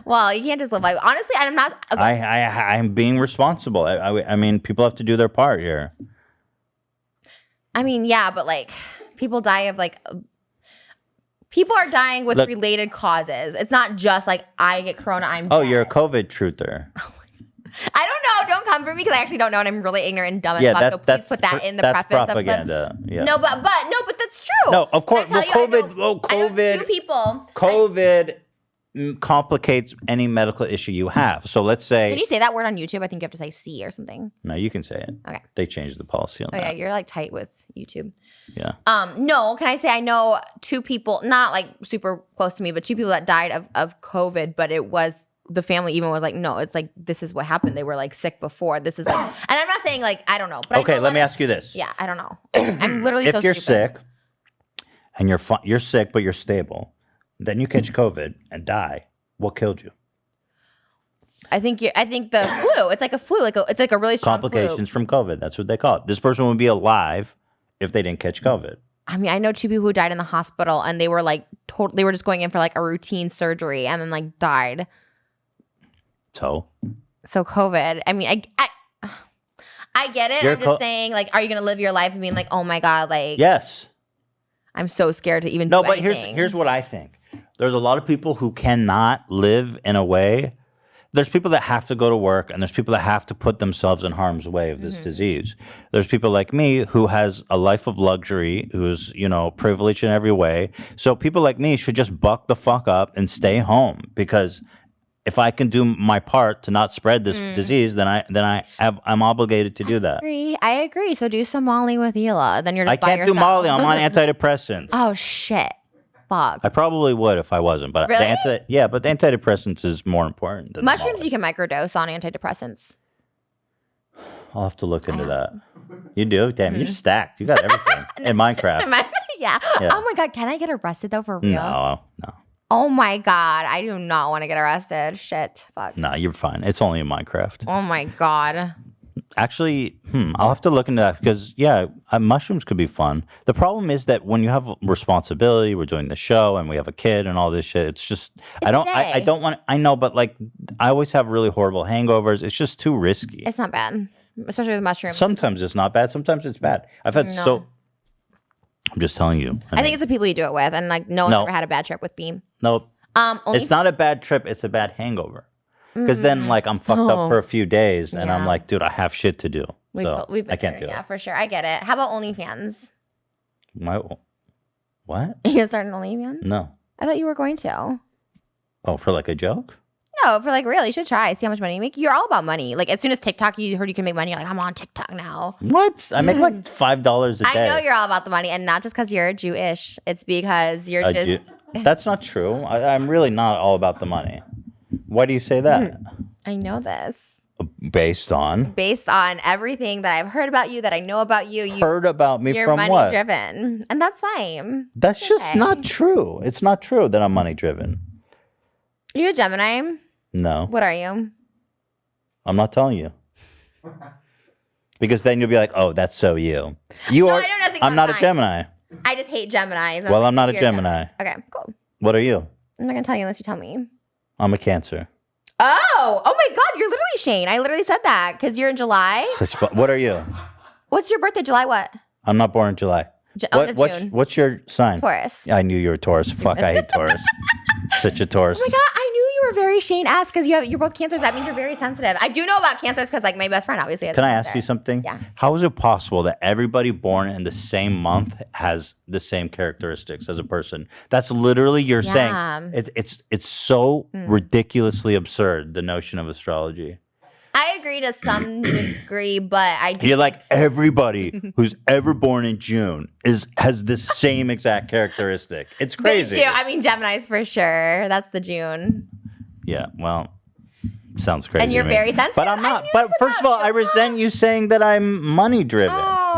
Well, you can't just live like. Honestly, I'm not. Okay. I'm being responsible. I mean, people have to do their part here. I mean, yeah, but like, people die of like. People are dying with related causes. It's not just like I get corona. I'm. Oh, dead. you're a COVID truther. I don't know. Don't come for me because I actually don't know, and I'm really ignorant and dumb as fuck. So please put that in the preface. That's propaganda. Of the, yeah. No, but that's true. No, of course. Well, COVID. Two people. COVID complicates any medical issue you have. So let's say. Can you say that word on YouTube? I think you have to say C or something. No, you can say it. Okay. They changed the policy on that. Yeah, you're like tight with YouTube. Yeah. No, can I say I know two people, not like super close to me, but two people that died of COVID, but it was. The family even was like, no, it's like, this is what happened. They were like sick before. This is like, and I'm not saying like, I don't know. But okay, let me ask you this. Yeah, I don't know. I'm literally if so you're stupid. sick and you're sick, but you're stable, then you catch COVID and die. What killed you? I think the flu. It's like a flu. It's like a really strong complications flu. from COVID. That's what they call it. This person would be alive if they didn't catch COVID. I mean, I know two people who died in the hospital and they were like, they were just going in for like a routine surgery and then like died. So COVID. I mean, I get it. I'm just saying, like, are you gonna live your life and being like, oh my god, like, yes, I'm so scared to even. No, do but anything. here's what I think. There's a lot of people who cannot live in a way. There's people that have to go to work, and there's people that have to put themselves in harm's way of this disease. There's people like me who has a life of luxury, who's privileged in every way. So people like me should just buck the fuck up and stay home because. If I can do my part to not spread this disease, then I'm obligated to do that. I agree. So do some Molly with Hila. Then you're just I can't do Molly. I'm on antidepressants. Oh shit! Fuck. I probably would if I wasn't, but really? the antidepressants is more important than mushrooms. Molly. You can microdose on antidepressants. I'll have to look into that. You do? Damn, you're stacked. You got everything in Minecraft. Yeah. Oh my god, can I get arrested though for real? No. Oh my god, I do not want to get arrested. Shit, fuck. No, you're fine. It's only in Minecraft. Oh my god. Actually, I'll have to look into that because mushrooms could be fun. The problem is that when you have responsibility, we're doing the show and we have a kid and all this shit. It's just I don't want. I know, but like I always have really horrible hangovers. It's just too risky. It's not bad, especially with mushrooms. Sometimes it's not bad. Sometimes it's bad. I've had I'm just telling you. I think it's the people you do it with, and like no one's ever had a bad trip with Beam. Nope. It's not a bad trip. It's a bad hangover. Because then, like, I'm fucked up for a few days, and I'm like, dude, I have shit to do. I can't do it. Yeah, for sure. I get it. How about OnlyFans? What? You gonna start an OnlyFans? No. I thought you were going to. Oh, for like a joke? No, for like real. You should try. See how much money you make. You're all about money. Like as soon as TikTok, you heard you can make money. You're like, I'm on TikTok now. What? I make like $5 a day. I know you're all about the money, and not just because you're Jewish. It's because you're just. That's not true. I'm really not all about the money. Why do you say that? I know this. Based on everything that I've heard about you, that I know about you. heard about me You're from money what? driven, and that's fine. That's It's just okay. not true. It's not true that I'm money driven. You a Gemini? No, What are you? I'm not telling you. Because then you'll be like, oh, that's so you. You are. I know nothing I'm about not a mine. Gemini. I just hate Geminis. Well, I'm not a Gemini. Okay, cool. What are you? I'm not gonna tell you unless you tell me. I'm a Cancer. Oh my God, you're literally Shane. I literally said that because you're in July. What are you? What's your birthday? July what? I'm not born in July. June. What's your sign? Taurus. I knew you were Taurus. Fuck, I hate Taurus. Such a Taurus. Oh my God, I knew you were very Shane-esque because you're both Cancers. That means you're very sensitive. I do know about Cancers because like my best friend obviously has Can a I ask Cancer. you something? Yeah. How is it possible that everybody born in the same month has the same characteristics as a person? That's literally you're Yeah. saying. It's so ridiculously absurd, the notion of astrology. I agree to some degree, but I do You're like everybody who's ever born in June has the same exact characteristic. It's crazy. They do. I mean, Gemini's for sure. That's the June. Yeah, well, sounds crazy. And you're to me. very sensitive. But I'm I not. knew But this first of about all, I you. resent you saying that I'm money driven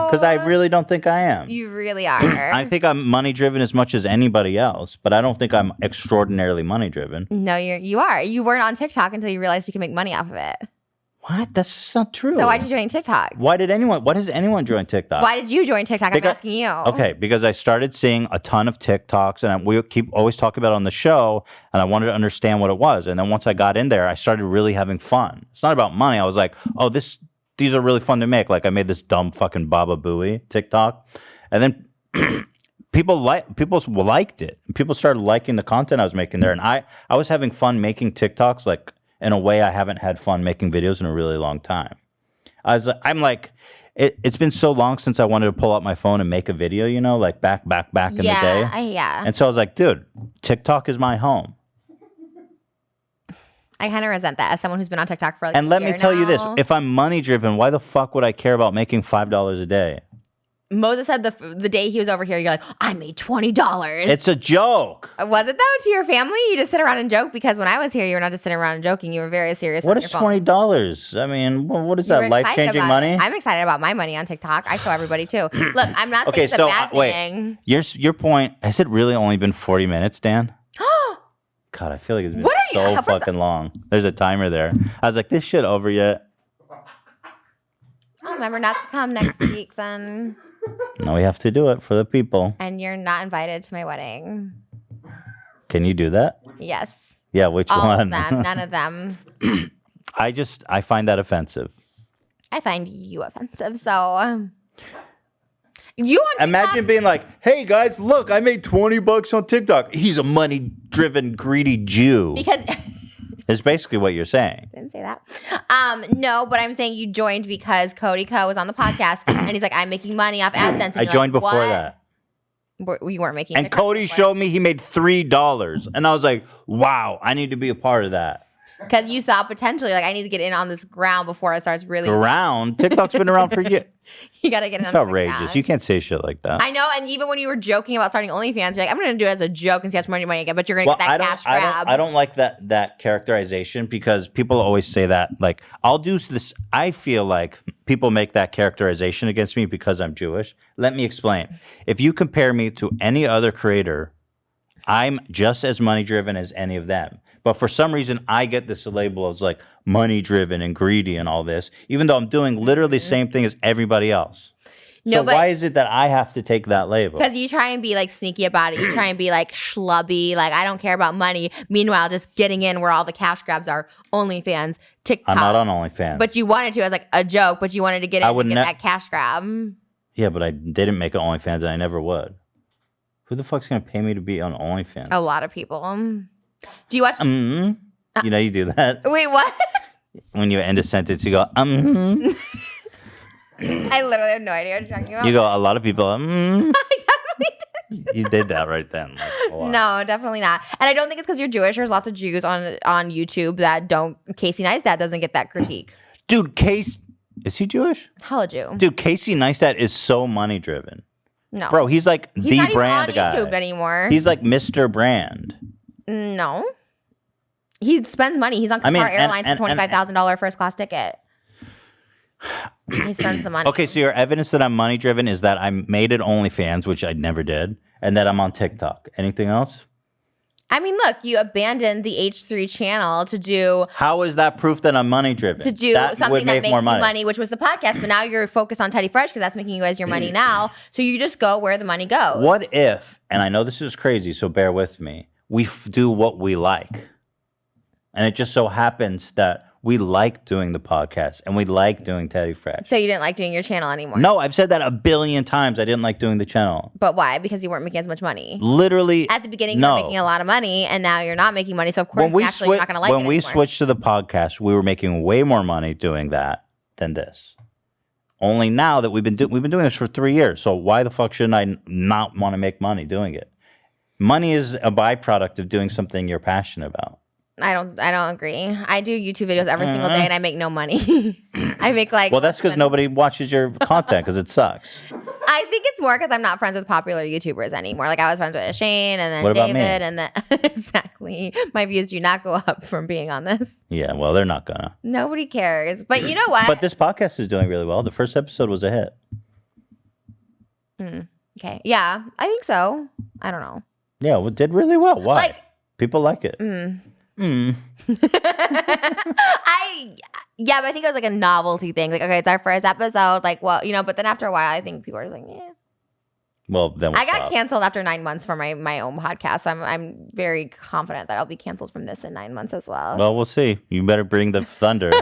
because I really don't think I am. You really are. I think I'm money driven as much as anybody else, but I don't think I'm extraordinarily money driven. No, you are. You weren't on TikTok until you realized you can make money off of it. What? That's just not true. So why'd you join TikTok? Why has anyone joined TikTok? Why did you join TikTok? I'm asking you. Okay, because I started seeing a ton of TikToks, and we keep always talking about it on the show, and I wanted to understand what it was. And then once I got in there, I started really having fun. It's not about money. I was like, oh, these are really fun to make. Like I made this dumb fucking Baba Booey TikTok, and then people liked it. People started liking the content I was making there, and I was having fun making TikToks like in a way I haven't had fun making videos in a really long time. I'm like, it's been so long since I wanted to pull out my phone and make a video, you know, like back in the day. Yeah. And so I was like, dude, TikTok is my home. I kind of resent that as someone who's been on TikTok for like And a let me year tell you this, now. if I'm money driven, why the fuck would I care about making $5 a day? Moses said the day he was over here, you're like, I made $20. It's a joke. Was it though to your family? You just sit around and joke? Because when I was here, you were not just sitting around and joking. You were very serious. What on is your phone. $20? I mean, what is You were that, excited life-changing about money? it. I'm excited about my money on TikTok. I show everybody too. Look, I'm not saying Okay, it's a so bad wait, thing. your point, has it really only been 40 minutes, Dan? God, I feel like it's been What are you- so first- fucking long. There's a timer there. I was like, this shit over yet? I'll remember not to come next week then. No, we have to do it for the people. And you're not invited to my wedding. Can you do that? Yes. Yeah, which All one? of them. None of them. I find that offensive. I find you offensive. So you on Imagine TikTok- being like, hey guys, look, I made $20 on TikTok. He's a money-driven, greedy Jew. because It's basically what you're saying. didn't say that. No, but I'm saying you joined because Cody Co was on the podcast and he's like, I'm making money off AdSense. And I you're joined like, before "What?" that. You weren't making. And TikTok Cody before. showed me he made $3. And I was like, wow, I need to be a part of that. Because you saw potentially, like, I need to get in on this ground before it starts really. Around. TikTok's been around for years. You got to get in It's on the outrageous. ground. You can't say shit like that. I know, and even when you were joking about starting OnlyFans, you're like, I'm going to do it as a joke and see how much money I get, but you're going to get that cash grab. I don't like that characterization because people always say that. Like, I'll do this. I feel like people make that characterization against me because I'm Jewish. Let me explain. If you compare me to any other creator, I'm just as money driven as any of them. But for some reason, I get this label as like money driven and greedy and all this, even though I'm doing literally the same thing as everybody else. No, So but- why is it that I have to take that label? Because you try and be like sneaky about it. You try and be like schlubby, like I don't care about money. Meanwhile, just getting in where all the cash grabs are, OnlyFans, TikTok. I'm not on OnlyFans. But you wanted to as like a joke, but you wanted to get I in would and get ne- that cash grab. Yeah, but I didn't make an OnlyFans and I never would. Who the fuck's going to pay me to be on OnlyFans? A lot of people. Do you watch? You know, you do that. Wait, what? When you end a sentence, you go, I literally have no idea what you're talking about. You go, a lot of people, I definitely didn't. You did that right then. Like, a lot. No, definitely not. And I don't think it's because you're Jewish. There's lots of Jews on YouTube that don't. Casey Neistat doesn't get that critique. Dude, is he Jewish? Hella Jew. Dude, Casey Neistat is so money driven. No, Bro, he's like he's the not brand even on guy. YouTube anymore. He's like Mr. Brand. No. He spends money. He's on Qatar Airlines and for $25,000 first class ticket. He spends the money. Okay, so your evidence that I'm money driven is that I made it OnlyFans, which I never did, and that I'm on TikTok. Anything else? I mean, look, you abandoned the H3 channel to do How is that proof that I'm money driven? something that makes you money, which was the podcast. But now you're focused on Teddy Fresh because that's making you guys your money now. So you just go where the money goes. What if, and I know this is crazy, so bear with me, we do what we like. And it just so happens that we like doing the podcast and we like doing Teddy Fresh. So you didn't like doing your channel anymore? No, I've said that a billion times. I didn't like doing the channel. But why? Because you weren't making as much money. Literally, at the beginning, you were making a lot of money, and now you're not making money. So of course, naturally, you're not going to like it When we anymore. switched to the podcast, we were making way more money doing that than this. Only now that we've been doing this for 3 years. So why the fuck shouldn't I not want to make money doing it? Money is a byproduct of doing something you're passionate about. I don't agree. I do YouTube videos every single day and I make no money. I make like Well, that's because nobody watches your content because it sucks. I think it's more because I'm not friends with popular YouTubers anymore. Like I was friends with Shane and then What about David me? and then exactly. My views do not go up from being on this. Yeah, well, they're not gonna. Nobody cares. But you know what? But this podcast is doing really well. The first episode was a hit. Okay. Yeah, I think so. I don't know. Yeah, well, it did really well. Why? Like People like it. Yeah, but I think it was like a novelty thing. Like, okay, it's our first episode. Like, well, but then after a while, I think people are just like, yeah. Well, then we'll I got stop. canceled after 9 months for my own podcast. So I'm very confident that I'll be canceled from this in 9 months as well. Well, we'll see. You better bring the thunder.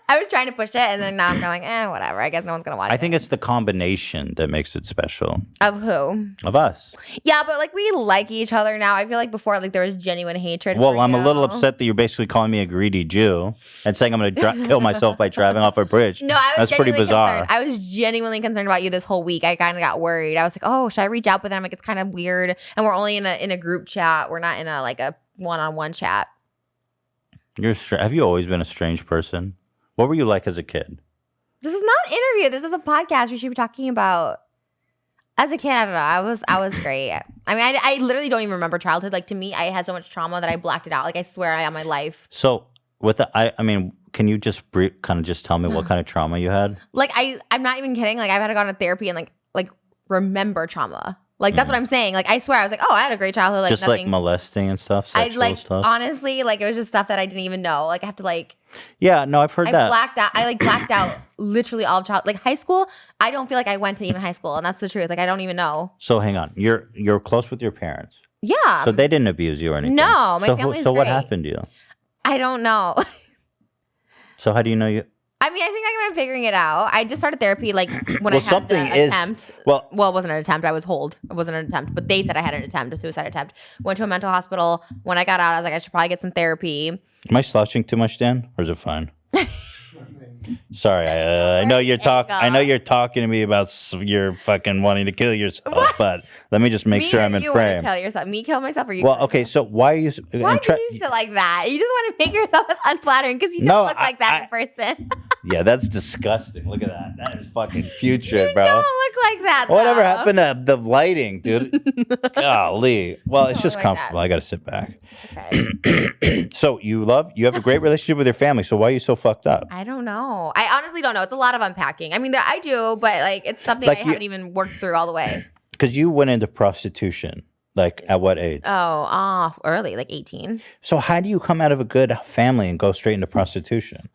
I was trying to push it, and then now I'm going, whatever. I guess no one's gonna watch it. I think it's the combination that makes it special Of who? of us. Yeah, but like we like each other now. I feel like before, like there was genuine hatred. Well, for I'm you. a little upset that you're basically calling me a greedy Jew and saying I'm going to kill myself by driving off a bridge. No, I was That's pretty genuinely bizarre. concerned. I was genuinely concerned about you this whole week. I kind of got worried. I was like, oh, should I reach out? But then I'm like, it's kind of weird, and we're only in a group chat. We're not in a one-on-one chat. Have you always been a strange person? What were you like as a kid? This is not an interview. This is a podcast. We should be talking about. As a kid, I don't know. I was great. I mean, I literally don't even remember childhood. Like to me, I had so much trauma that I blacked it out. Like I swear, I on my life. So I mean, can you just kind of just tell me what kind of trauma you had? Like I'm not even kidding. Like I've had to go to therapy and like remember trauma. Like that's what I'm saying. Like I swear, I was like, oh, I had a great childhood. Like Just nothing. like molesting and stuff, I sexual like stuff. honestly, like it was just stuff that I didn't even know. Like I have to like. Yeah, no, I've heard I that. blacked out. I like blacked out literally all of child. Like high school, I don't feel like I went to even high school, and that's the truth. Like I don't even know. So hang on, you're close with your parents, Yeah. so they didn't abuse you or anything. No, my so family's So what great. happened to you? I don't know. So how do you know you? I mean, I think I'm figuring it out. I just started therapy like when I had something the is attempt. well. Well, it wasn't an attempt. I was holed. It wasn't an attempt, but they said I had an attempt, a suicide attempt. Went to a mental hospital. When I got out, I was like, I should probably get some therapy. Am I slouching too much, Dan, or is it fine? Sorry, I know you're I know you're talking to me about your fucking wanting to kill yourself, but let me just make sure I'm in you want frame. to kill yourself? Me kill myself or you? Well, kill okay, yourself? so why are you? Why do you sit like that? You just want to make yourself as unflattering because you don't look like that in person. Yeah, that's disgusting. Look at that. That is fucking putrid, You bro. don't look like that. Whatever though. happened to the lighting, dude? Golly. Well, it's Don't just like comfortable. that. I got to sit back. Okay. So you have a great relationship with your family. So why are you so fucked up? I don't know. I honestly don't know. It's a lot of unpacking. I mean, I do, but like it's something Like I haven't even worked through all the way. Because you went into prostitution. Like at what age? Early, like 18. So how do you come out of a good family and go straight into prostitution?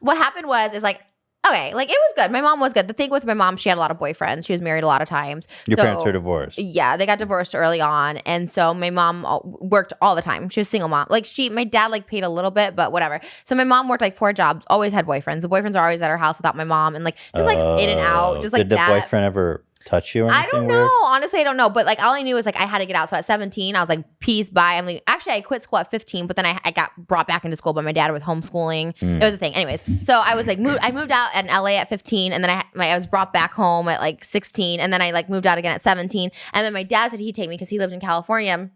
What happened is like, okay, like it was good. My mom was good. The thing with my mom, she had a lot of boyfriends. She was married a lot of times. Your parents are divorced. Yeah, they got divorced early on, and so my mom worked all the time. She was a single mom. Like my dad like paid a little bit, but whatever. So my mom worked like 4 jobs. Always had boyfriends. The boyfriends are always at her house without my mom, and like just like in and out, just like Did the that. boyfriend ever touch you or anything I don't know. weird? Honestly, I don't know. But like all I knew was like I had to get out. So at 17, I was like, peace, bye. I'm leaving. Actually, I quit school at 15, but then I got brought back into school by my dad with homeschooling. It was a thing. Anyways, so I was like I moved out in LA at 15, and then I was brought back home at like 16, and then I like moved out again at 17. And then my dad said he'd take me because he lived in California.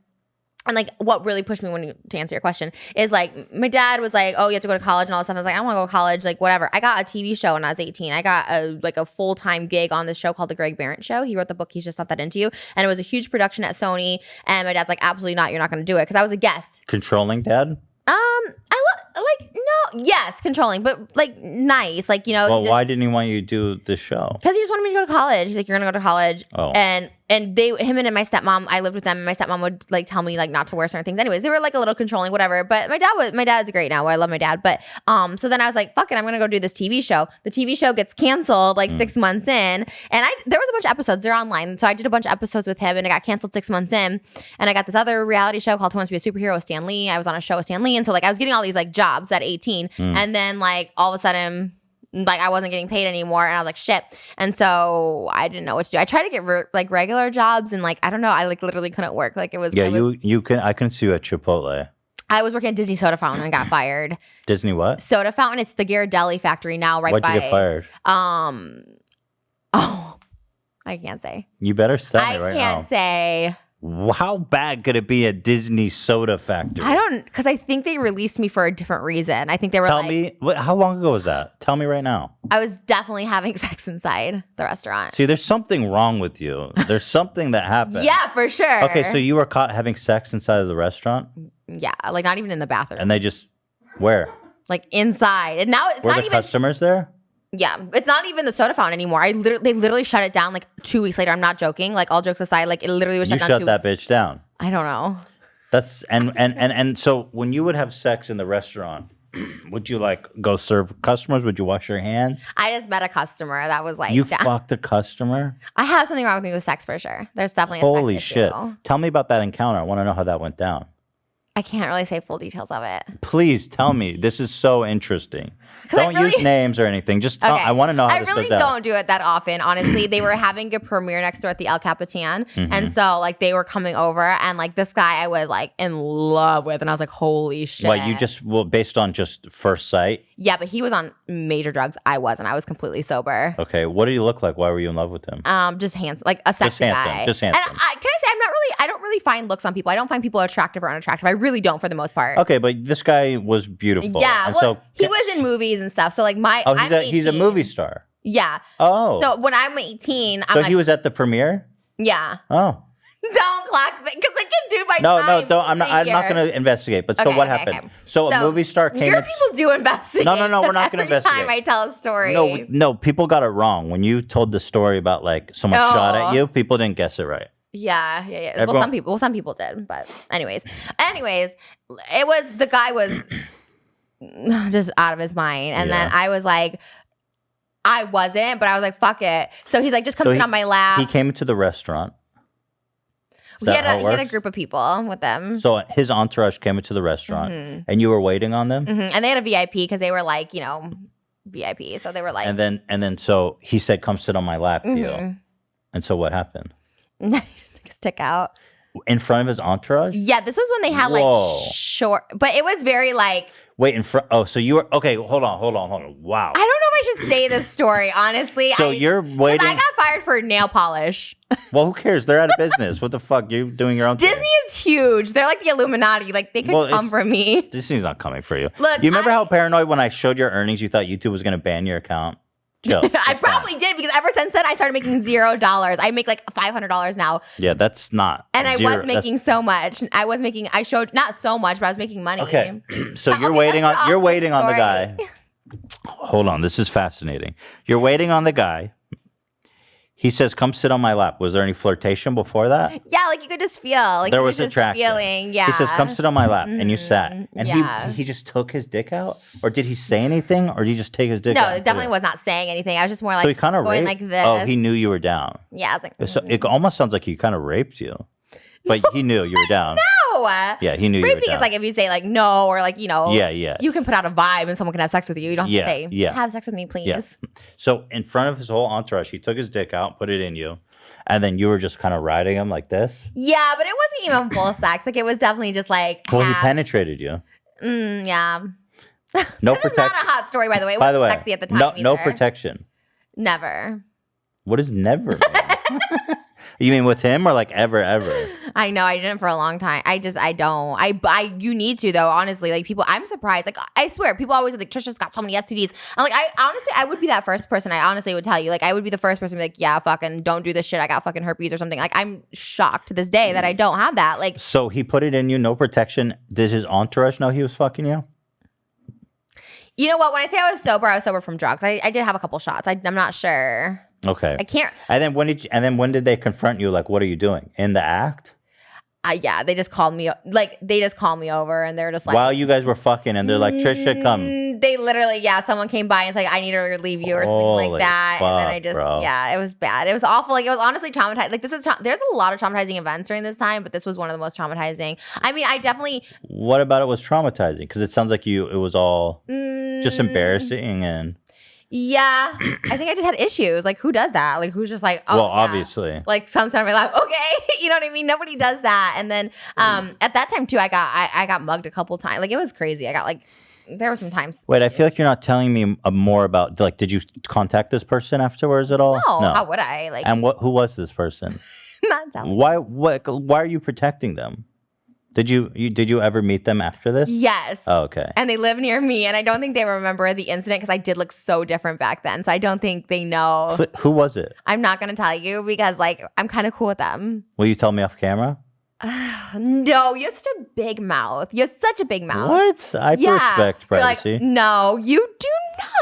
And like what really pushed me to answer your question is like my dad was like, oh, you have to go to college and all this stuff. I was like, I don't want to go to college, like whatever. I got a TV show when I was 18. I got a full-time gig on this show called The Greg Barrett Show. He wrote the book, He's Just Not That Into You. And it was a huge production at Sony. And my dad's like, absolutely not. You're not going to do it. Because I was a guest. Controlling dad? Yes, controlling, but like nice. Like, Well, why didn't he want you to do this show? Because he just wanted me to go to college. He's like, you're going to go to college. Oh. And him and my stepmom, I lived with them, and my stepmom would like tell me like not to wear certain things. Anyways, they were like a little controlling, whatever. But my dad's great now. I love my dad. But so then I was like, fuck it, I'm gonna go do this TV show. The TV show gets canceled like 6 months in, and there was a bunch of episodes. They're online, so I did a bunch of episodes with him, and it got canceled 6 months in. And I got this other reality show called Who Wants to Be a Superhero with Stan Lee. I was on a show with Stan Lee, and so like I was getting all these like jobs at 18, and then like all of a sudden, like I wasn't getting paid anymore, and I was like shit, and so I didn't know what to do. I tried to get like regular jobs, and like I don't know, I like literally couldn't work. Like it was I can see you at Chipotle. I was working at Disney Soda Fountain and got fired. Disney what? Soda Fountain. It's the Ghirardelli factory now, right Why'd by. you get fired? I can't say. You better tell me right now. I can't say. How bad could it be at Disney Soda Factory? Because I think they released me for a different reason. I think they were Tell me, how long ago was that? Tell me right now. I was definitely having sex inside the restaurant. See, there's something wrong with you. There's something that happened. Yeah, for sure. Okay, so you were caught having sex inside of the restaurant? Yeah, like not even in the bathroom. And they just, where? Like inside. And now it's were not the even customers there? Yeah, it's not even the soda fountain anymore. They literally shut it down like 2 weeks later. I'm not joking. Like all jokes aside, like it literally was shut down. You shut that bitch down. I don't know. That's and so when you would have sex in the restaurant, would you like go serve customers? Would you wash your hands? I just met a customer that was like, you fucked a customer? I have something wrong with me with sex for sure. There's definitely a holy sex shit. issue. Tell me about that encounter. I want to know how that went down. I can't really say full details of it. Please tell me. This is so interesting. Don't use names or anything. Just tell. Okay. I want to know how this goes down. I really don't do it that often, honestly. They were having a premiere next door at the El Capitan. And so, like, they were coming over. And, like, this guy I was, like, in love with. And I was like, holy shit. What, you just, based on just first sight? Yeah, but he was on major drugs. I wasn't. I was completely sober. Okay. What did he look like? Why were you in love with him? Just handsome. Like, a sexy guy. Just handsome. And can I say, I don't really find looks on people. I don't find people attractive or unattractive. I really don't for the most part. Okay, but this guy was beautiful. Yeah, well, he was in movies and stuff. So like he's a movie star. Yeah. Oh. So when I'm 18, so he was at the premiere? Yeah. Oh. Don't clock because I can do my time. No, don't. I'm not going to investigate. But so what happened? Okay. So a movie star came. Your people do investigate. No, we're not going to investigate. Every time I tell a story. No, people got it wrong when you told the story about like someone shot at you. People didn't guess it right. Yeah. Everyone, some people did, but anyways, it was the guy was just out of his mind, and then I was like, I wasn't, but I was like, fuck it. So he's like, just come sit on my lap. He came into the restaurant. He had a group of people with them. So his entourage came into the restaurant, and you were waiting on them, and they had a VIP because they were like, VIP. So they were like, and then so he said, "Come sit on my lap," to you. And so what happened? He just took his stick out in front of his entourage. Yeah, this was when they had like short, but it was very like. Wait, in front. Oh, so you were okay. Hold on. Wow. I don't know if I should say this story, honestly. So you're waiting. I got fired for nail polish. Well, who cares? They're out of business. What the fuck? You're doing your own thing. Disney is huge. They're like the Illuminati. Like they could come for me. Disney's not coming for you. Look, you remember how paranoid when I showed your earnings, you thought YouTube was going to ban your account? I probably did because ever since then I started making $0. I make like $500 now. Yeah, that's not. And I was making so much. I showed not so much, but I was making money. Okay, so you're waiting on the guy. Hold on, this is fascinating. You're waiting on the guy. He says, "Come sit on my lap." Was there any flirtation before that? Yeah, like you could just feel like there was attraction. Feeling, yeah. He says, "Come sit on my lap," and you sat. And he just took his dick out, or did he say anything, or did he just take his dick out? No, it definitely was not saying anything. I was just more like so he kind of going raped? like this. Oh, he knew you were down. Yeah, I was like. So it almost sounds like he kind of raped you, but he knew you were down. No. Yeah, he knew you were down. Raping is like if you say like no or like Yeah. You can put out a vibe and someone can have sex with you. You don't have to say have sex with me, please. Yeah. So in front of his whole entourage, he took his dick out, put it in you, and then you were just kind of riding him like this. Yeah, but it wasn't even full sex. Like it was definitely just like. Well, he penetrated you. Yeah. No this protection. is not a hot story, by the way. It by the way, sexy at the time. No protection. Never. What does never mean? You mean with him or like ever? I know I didn't for a long time. I don't. You need to though. Honestly, like people, I'm surprised. Like I swear, people always like Trisha's got so many STDs. I'm like, I would be that first person. I honestly would tell you, like, I would be the first person to be like, yeah, fucking don't do this shit. I got fucking herpes or something. Like I'm shocked to this day that I don't have that. Like, So he put it in you, no protection. Did his entourage know he was fucking you? you know what? When I say I was sober from drugs. I did have a couple shots. I'm not sure. Okay. I can't. And then when did they confront you? Like, what are you doing in the act? Yeah, they just called me. Like they just called me over, and they're just like, While you guys were fucking, and they're like, Trisha, come. They literally, someone came by and was like, I need to relieve you or something like Holy that. And then fuck, I just, bro. it was bad. It was awful. Like it was honestly traumatizing. Like there's a lot of traumatizing events during this time, but this was one of the most traumatizing. I mean, I definitely. What about it was traumatizing? Because it sounds like it was all just embarrassing and. Yeah, I think I just had issues. Like, who does that? Like, who's just like, oh, Well, yeah. obviously. Like, some side of my life, okay, you know what I mean? Nobody does that. And then at that time too, I got mugged a couple times. Like, it was crazy. I got like, there were some times. Wait, I feel like you're not telling me more about. Like, did you contact this person afterwards at all? No, how would I? Like, And who was this person? not telling. Why are you protecting them? Did you ever meet them after this? Yes. Oh, okay. And they live near me, and I don't think they remember the incident because I did look so different back then. So I don't think they know. Who was it? I'm not gonna tell you because like I'm kind of cool with them. Will you tell me off camera? No, you have such a big mouth. You have such a big mouth. What? I respect You're like, privacy. no, you do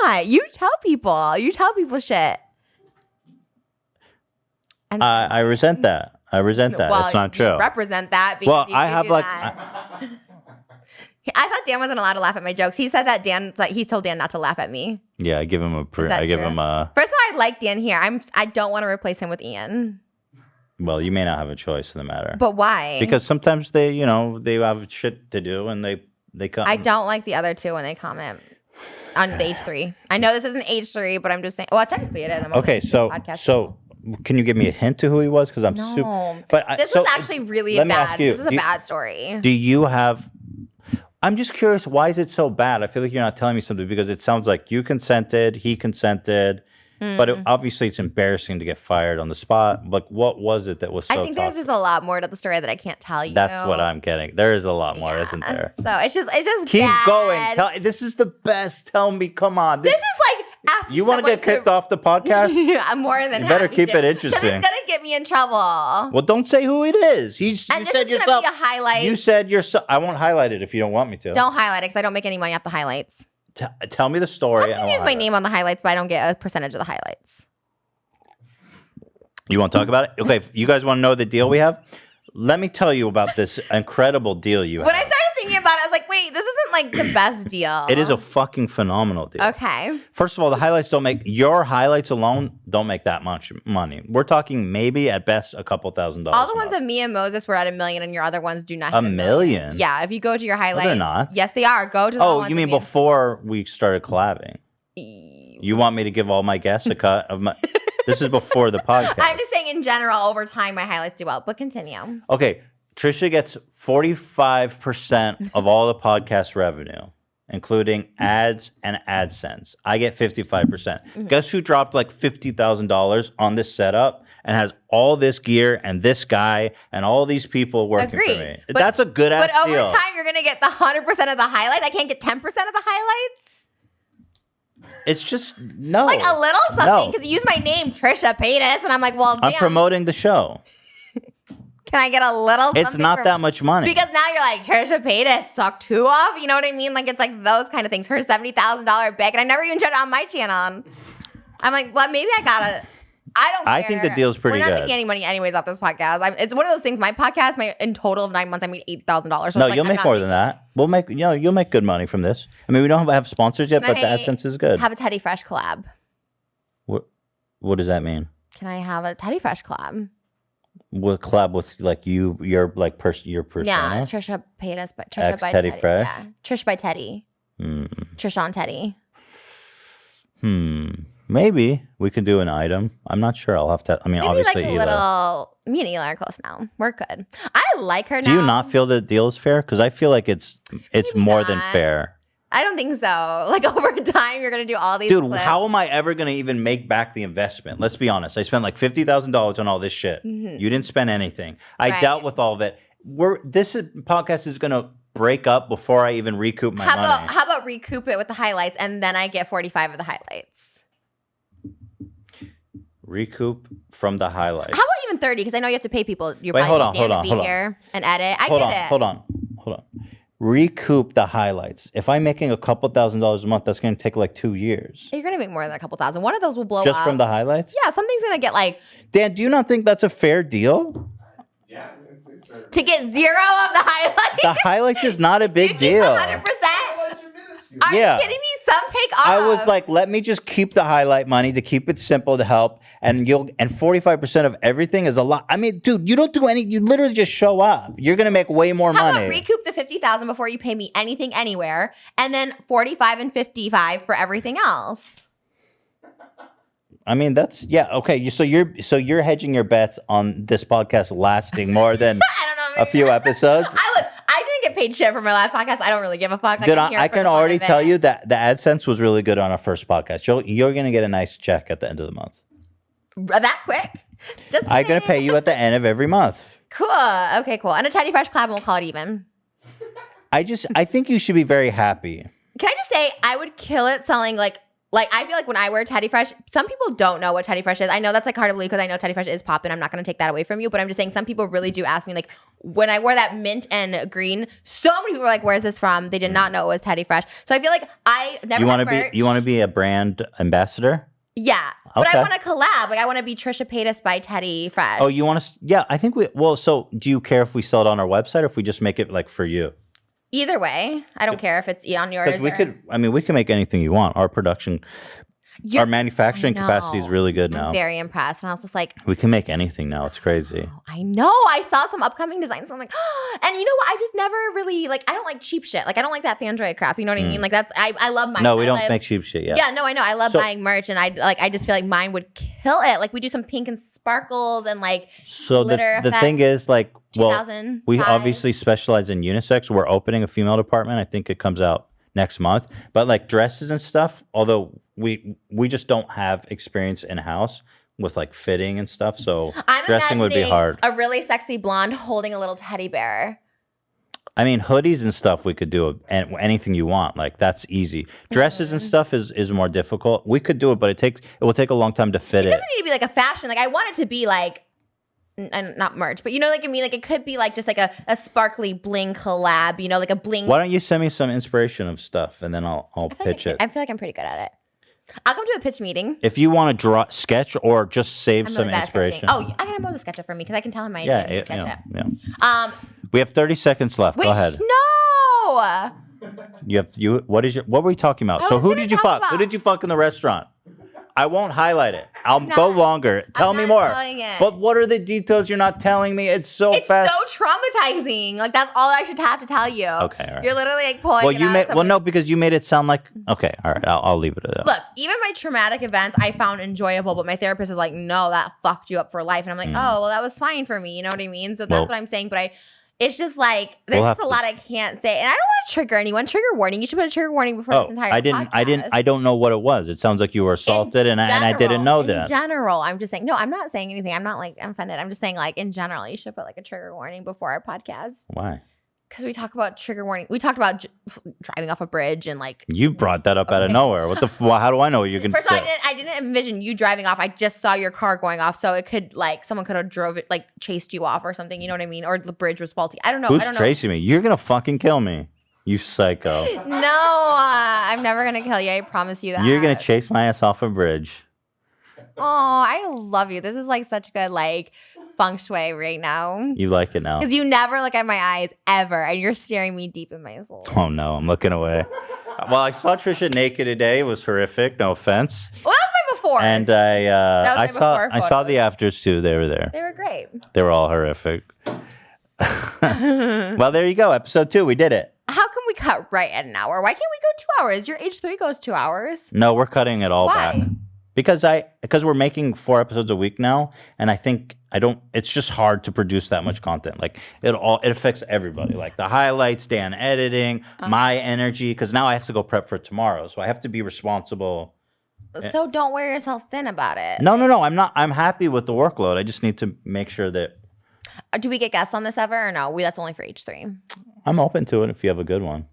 not. You tell people. You tell people shit. And I resent that. well, It's not you true. represent that. Because Well, you I do have do like. that. I thought Dan wasn't allowed to laugh at my jokes. He said that he told Dan not to laugh at me. Yeah, I give him a. that I give true? him a. First of all, I like Dan here. I don't want to replace him with Ian. Well, you may not have a choice in the matter. But why? Because sometimes they have shit to do and they come. I don't like the other two when they comment on H3. I know this isn't H3, but I'm just saying. Well, technically it is. I'm Okay, on so podcast. can you give me a hint to who he was? Because I'm super. No. But This was actually really let me bad. ask you, This is a bad story. Do you have? I'm just curious. Why is it so bad? I feel like you're not telling me something because it sounds like you consented, he consented, but obviously it's embarrassing to get fired on the spot. Like, what was it that was so? I think there's toxic? just a lot more to the story that I can't tell you. That's what I'm getting. There is a lot more, isn't there? So it's just Keep bad. going. This is the best. Tell me, come on. This is like asking You want to someone get kicked off the podcast? I'm more than You better happy keep to. it interesting. 'Cause it's gonna get me in trouble. Well, don't say who it is. You And this said is yourself. gonna be a highlight. You said yourself. I won't highlight it if you don't want me to. Don't highlight it because I don't make any money off the highlights. Tell me the story. I can use my name on the highlights, but I don't get a percentage of the highlights. You want to talk about it? Okay, you guys want to know the deal we have? Let me tell you about this incredible deal you have. When I started thinking about it, I was like, wait, this isn't like the best deal. It is a fucking phenomenal deal. Okay. First of all, the highlights don't make your highlights alone don't make that much money. We're talking maybe at best a couple $1,000s. All the ones of me and Moses were at $1 million, and your other ones do not hit A million? Yeah, if you go to your highlights. they're not. Yes, they are. Go to the Oh, ones you of mean me and- before we started collabing? You want me to give all my guests a cut of my? This is before the podcast. I'm just saying in general, over time, my highlights do well, but continue. Okay, Trisha gets 45% of all the podcast revenue, including ads and AdSense. I get 55%. Guess who dropped like $50,000 on this setup and has all this gear and this guy and all these people working for Agreed. me? But- That's a good ass But over deal. time, you're going to get the 100% of the highlights. I can't get 10% of the highlights? It's just no. Like a little No. something, because you use my name, Trisha Paytas, and I'm like, well, I'm damn, promoting the show. can I get a little something? It's not that much money. Because now you're like, Trisha Paytas, suck two off? You know what I mean? Like, it's like those kind of things. Her $70,000 bag, and I never even showed it on my channel. I'm like, well, maybe I gotta. I don't care. I think the deal's pretty We're not good. making any money anyways off this podcast. It's one of those things. My podcast, in total of 9 months, I made $8,000. So No, it's like, you'll I'm make not more than that. We'll make, you'll make good money from this. I mean, we don't have sponsors yet, Can but the I AdSense is good. Have a Teddy Fresh collab. What does that mean? Can I have a Teddy Fresh collab? What collab with like your like your persona? Yeah, Trisha Paytas, but Trisha Ex by Teddy Teddy. Fresh? Yeah, Trish by Teddy. Trish on Teddy. Maybe we could do an item. I'm not sure. I'll have to. I mean, Maybe obviously, like a Ela. little. Me and Ela are close now. We're good. I like her now. Do you not feel the deal is fair? Because I feel like it's Maybe more than not. fair. I don't think so. Like over time, you're gonna do all these. Dude, clips. how am I ever going to even make back the investment? Let's be honest. I spent like $50,000 on all this shit. You didn't spend anything. I Right. dealt with all of it. Podcast is going to break up before I even recoup my money. How about recoup it with the highlights, and then I get 45 of the highlights. Recoup from the highlights. How about even 30? Because I know you have to pay people. You're Wait, probably hold paying on, to hold be on. here and edit. I Hold get on, it. hold on. Recoup the highlights. If I'm making a couple $1,000s a month, that's going to take like 2 years. You're gonna make more than a couple thousand. One of those will blow Just up. from the highlights? Yeah, something's gonna get like Dan, do you not think that's a fair deal? Yeah, it's fair. to get 0 of the highlights. The highlights is not a big You keep deal. 100%. Highlights are minuscule. Are Yeah. you kidding me? Some take off. I was like, let me just keep the highlight money to keep it simple to help, and 45% of everything is a lot. I mean, dude, you don't do any. You literally just show up. You're gonna make way more how money. about recoup the 50,000 before you pay me anything anywhere, and then 45 and 55 for everything else. I mean, that's okay. So you're hedging your bets on this podcast lasting more than I don't know. a few episodes. I didn't get paid shit for my last podcast. I don't really give a fuck. Dude, I'm here I for can the fun already of tell it. you that the AdSense was really good on our first podcast. You're gonna get a nice check at the end of the month. That quick. Just I'm gonna kidding. pay you at the end of every month. Cool. Okay, cool. And a Teddy Fresh collab, and we'll call it even. I think you should be very happy. Can I just say, I would kill it selling like I feel like when I wear Teddy Fresh, some people don't know what Teddy Fresh is. I know that's like hard to believe because I know Teddy Fresh is poppin'. I'm not going to take that away from you, but I'm just saying some people really do ask me, like, when I wear that mint and green, so many people were like, where's this from? They did not know it was Teddy Fresh. So I feel like I never You want to you want to be a brand ambassador? Yeah. But Okay. I want to collab. Like, I want to be Trisha Paytas by Teddy Fresh. Oh, you want to? Yeah, I think so do you care if we sell it on our website or if we just make it like for you? Either way, I don't care if it's on yours. Because we can make anything you want. Our production, our manufacturing capacity is really good now. I'm very impressed. And I was just like, We can make anything now. It's crazy. I know. I saw some upcoming designs. So I'm like, and you know what? I just never really I don't like cheap shit. Like, I don't like that Fandroid crap. You know what I mean? Like, I love mine. No, we don't make cheap shit yet. Yeah, no, I know. I love So- buying merch, and I just feel like mine would kill it. Like, we do some pink and sparkles and like So glitter the thing is, like, well, 2005. we obviously specialize in unisex. We're opening a female department. I think it comes out next month. But like dresses and stuff, although we just don't have experience in house with like fitting and stuff, so I'm dressing would be imagining hard. A really sexy blonde holding a little teddy bear. I mean, hoodies and stuff we could do, and anything you want. Like, that's easy. Dresses and stuff is more difficult. We could do it, but it will take a long time to fit It it. doesn't need to be like a fashion. Like, I want it to be like, and not merch, but you know, like I mean, like it could be like just like a sparkly bling collab. You know, like a bling. Why don't you send me some inspiration of stuff, and then I'll pitch it. I feel like I'm pretty good at it. I'll come to a pitch meeting. If you want to sketch or just save I'm some really bad at sketching. inspiration. Oh, I can have Moses sketch it for me because I can tell him my yeah, idea and sketch it. yeah. We have 30 seconds left. Wait, Go ahead. No. What were we talking about? I So was who gonna did you talk fuck? about- Who did you fuck in the restaurant? I won't highlight it. I'll go longer. Tell me not more. telling it. But what are the details you're not telling me? It's so It's fast. so traumatizing. Like that's all I should have to tell you. Okay, all right. You're literally like pulling. well, it you out made of well, no, somebody- because you made it sound like okay. All right, I'll leave it at that. Look, even my traumatic events I found enjoyable, but my therapist is like, no, that fucked you up for life. And I'm like, oh, well, that was fine for me. You know what I mean? So that's Well- what I'm saying. But it's just like, there's We'll just a have lot I can't say. And I don't want to trigger anyone. Trigger warning. You should put a trigger warning before this entire podcast. I don't know what it was. It sounds like you were assaulted, and I didn't know that. In general, I'm just saying, no, I'm not saying anything. I'm not like offended. I'm just saying, like, in general, you should put like a trigger warning before our podcast. Why? Because we talk about trigger warning. We talked about driving off a bridge and like. You brought that up out of nowhere. What the? How do I know what you're gonna First of all, say? I didn't envision you driving off. I just saw your car going off, so it could like someone could have drove it, like chased you off or something. You know what I mean? Or the bridge was faulty. I don't know. Who's I don't know. chasing me? You're gonna fucking kill me, you psycho. No, I'm never gonna kill you. I promise you that. You're gonna chase my ass off a bridge. Oh, I love you. This is like such good like feng shui right now. You like it now? Because you never look at my eyes ever, and you're staring me deep in my soul. Oh no, I'm looking away. Well, I saw Trisha naked today. It was horrific. No offense. Well, that was my before. And was I my before saw the photos. afters too. They were there. They were great. They were all horrific. Well, there you go. Episode 2. We did it. How can we cut right at an hour? Why can't we go 2 hours? Your H3 goes 2 hours. No, we're cutting it all Why? back. because we're making 4 episodes a week now, and I think it's just hard to produce that much content. Like it affects everybody. Like the highlights, Dan editing, my energy, because now I have to go prep for tomorrow, so I have to be responsible. So don't wear yourself thin about it. No, I'm not. I'm happy with the workload. I just need to make sure that Do we get guests on this ever or no? That's only for H3. I'm open to it if you have a good one.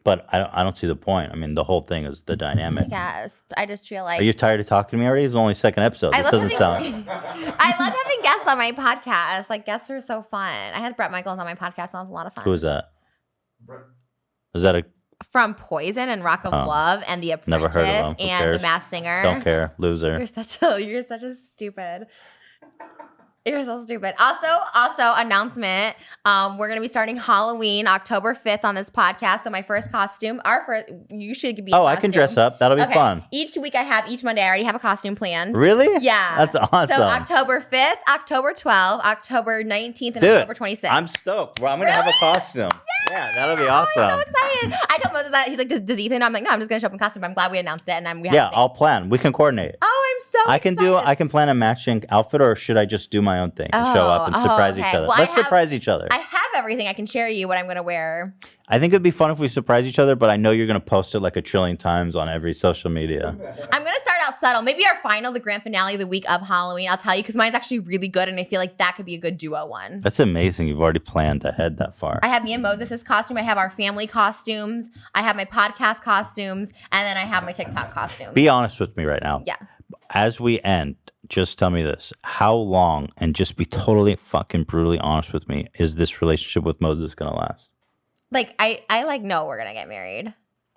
But I don't see the point. I mean, the whole thing is the dynamic. Yes, I just feel like. Are you tired of talking to me already? It's only 2nd episode. This doesn't sound. I love having guests on my podcast. Like guests are so fun. I had Brett Michaels on my podcast. And that was a lot of fun. Who is that? Is that a? From Poison and Rock of Love and The Apprentice Never heard of him. and The Masked Singer. Don't care. Loser. You're such a stupid. You're so stupid. Also, announcement. We're gonna be starting Halloween October 5th on this podcast. So my first costume, you should be. I can dress up. That'll be fun. Each Monday, I already have a costume planned. Really? Yeah. That's awesome. So October 5th, October 12th, October 19th, and Dude, October 26th. I'm stoked. Well, I'm gonna have a costume. Yeah, that'll be awesome. I'm so excited. I told Moses that he's like, does Ethan? I'm like, no, I'm just gonna show up in costume. But I'm glad we announced it, and I'll plan. We can coordinate. Oh, I'm so. I can plan a matching outfit, or should I just do my own thing and show up and surprise each other? Well, Let's surprise each other. I have everything. I can share you what I'm gonna wear. I think it'd be fun if we surprise each other, but I know you're gonna post it like a trillion times on every social media. I'm gonna start out subtle. Maybe our final, the grand finale, the week of Halloween. I'll tell you because mine's actually really good, and I feel like that could be a good duo one. That's amazing. You've already planned ahead that far. I have me and Moses' costume. I have our family costumes. I have my podcast costumes, and then I have my TikTok costume. Be honest with me right now. Yeah. As we end, just tell me this. How long, and just be totally fucking brutally honest with me, is this relationship with Moses going to last? Like, I know we're going to get married.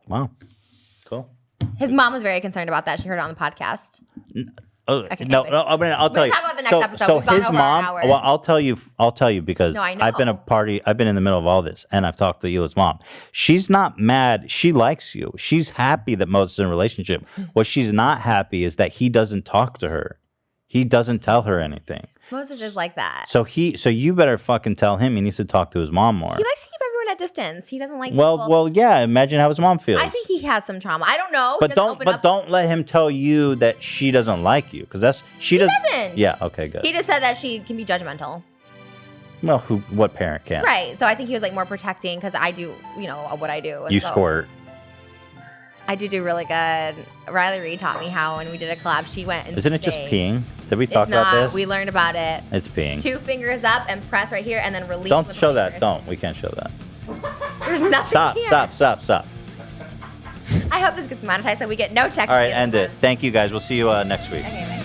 Wow. Cool. His mom was very concerned about that. She heard it on the podcast. Okay, no, I'll tell you. Talk about the next episode. So We've gone his over mom. our hour. Well, I'll tell you because No, I know. I've been in the middle of all this, and I've talked to Hila's mom. She's not mad. She likes you. She's happy that Moses is in a relationship. What she's not happy is that he doesn't talk to her. He doesn't tell her anything. Moses is like that. So you better fucking tell him he needs to talk to his mom more. He likes to keep everyone at distance. He doesn't like people. Well, yeah. Imagine how his mom feels. I think he had some trauma. I don't know. But don't let him tell you that she doesn't like you, because she doesn't. Yeah. Okay. Good. He just said that she can be judgmental. Well, what parent can't? Right. So I think he was like more protecting because I do, what I do. You squirt. I do really good. Riley Reid taught me how when we did a collab. She went and Isn't it just peeing? Did we talk about this? We learned about it. It's peeing. 2 fingers up and press right here and then release. Don't with show the that. fingers. Don't. We can't show that. There's nothing here. Stop. I hope this gets monetized so we get no check. All right, end it. Thank you guys. We'll see you next week. Okay, bye.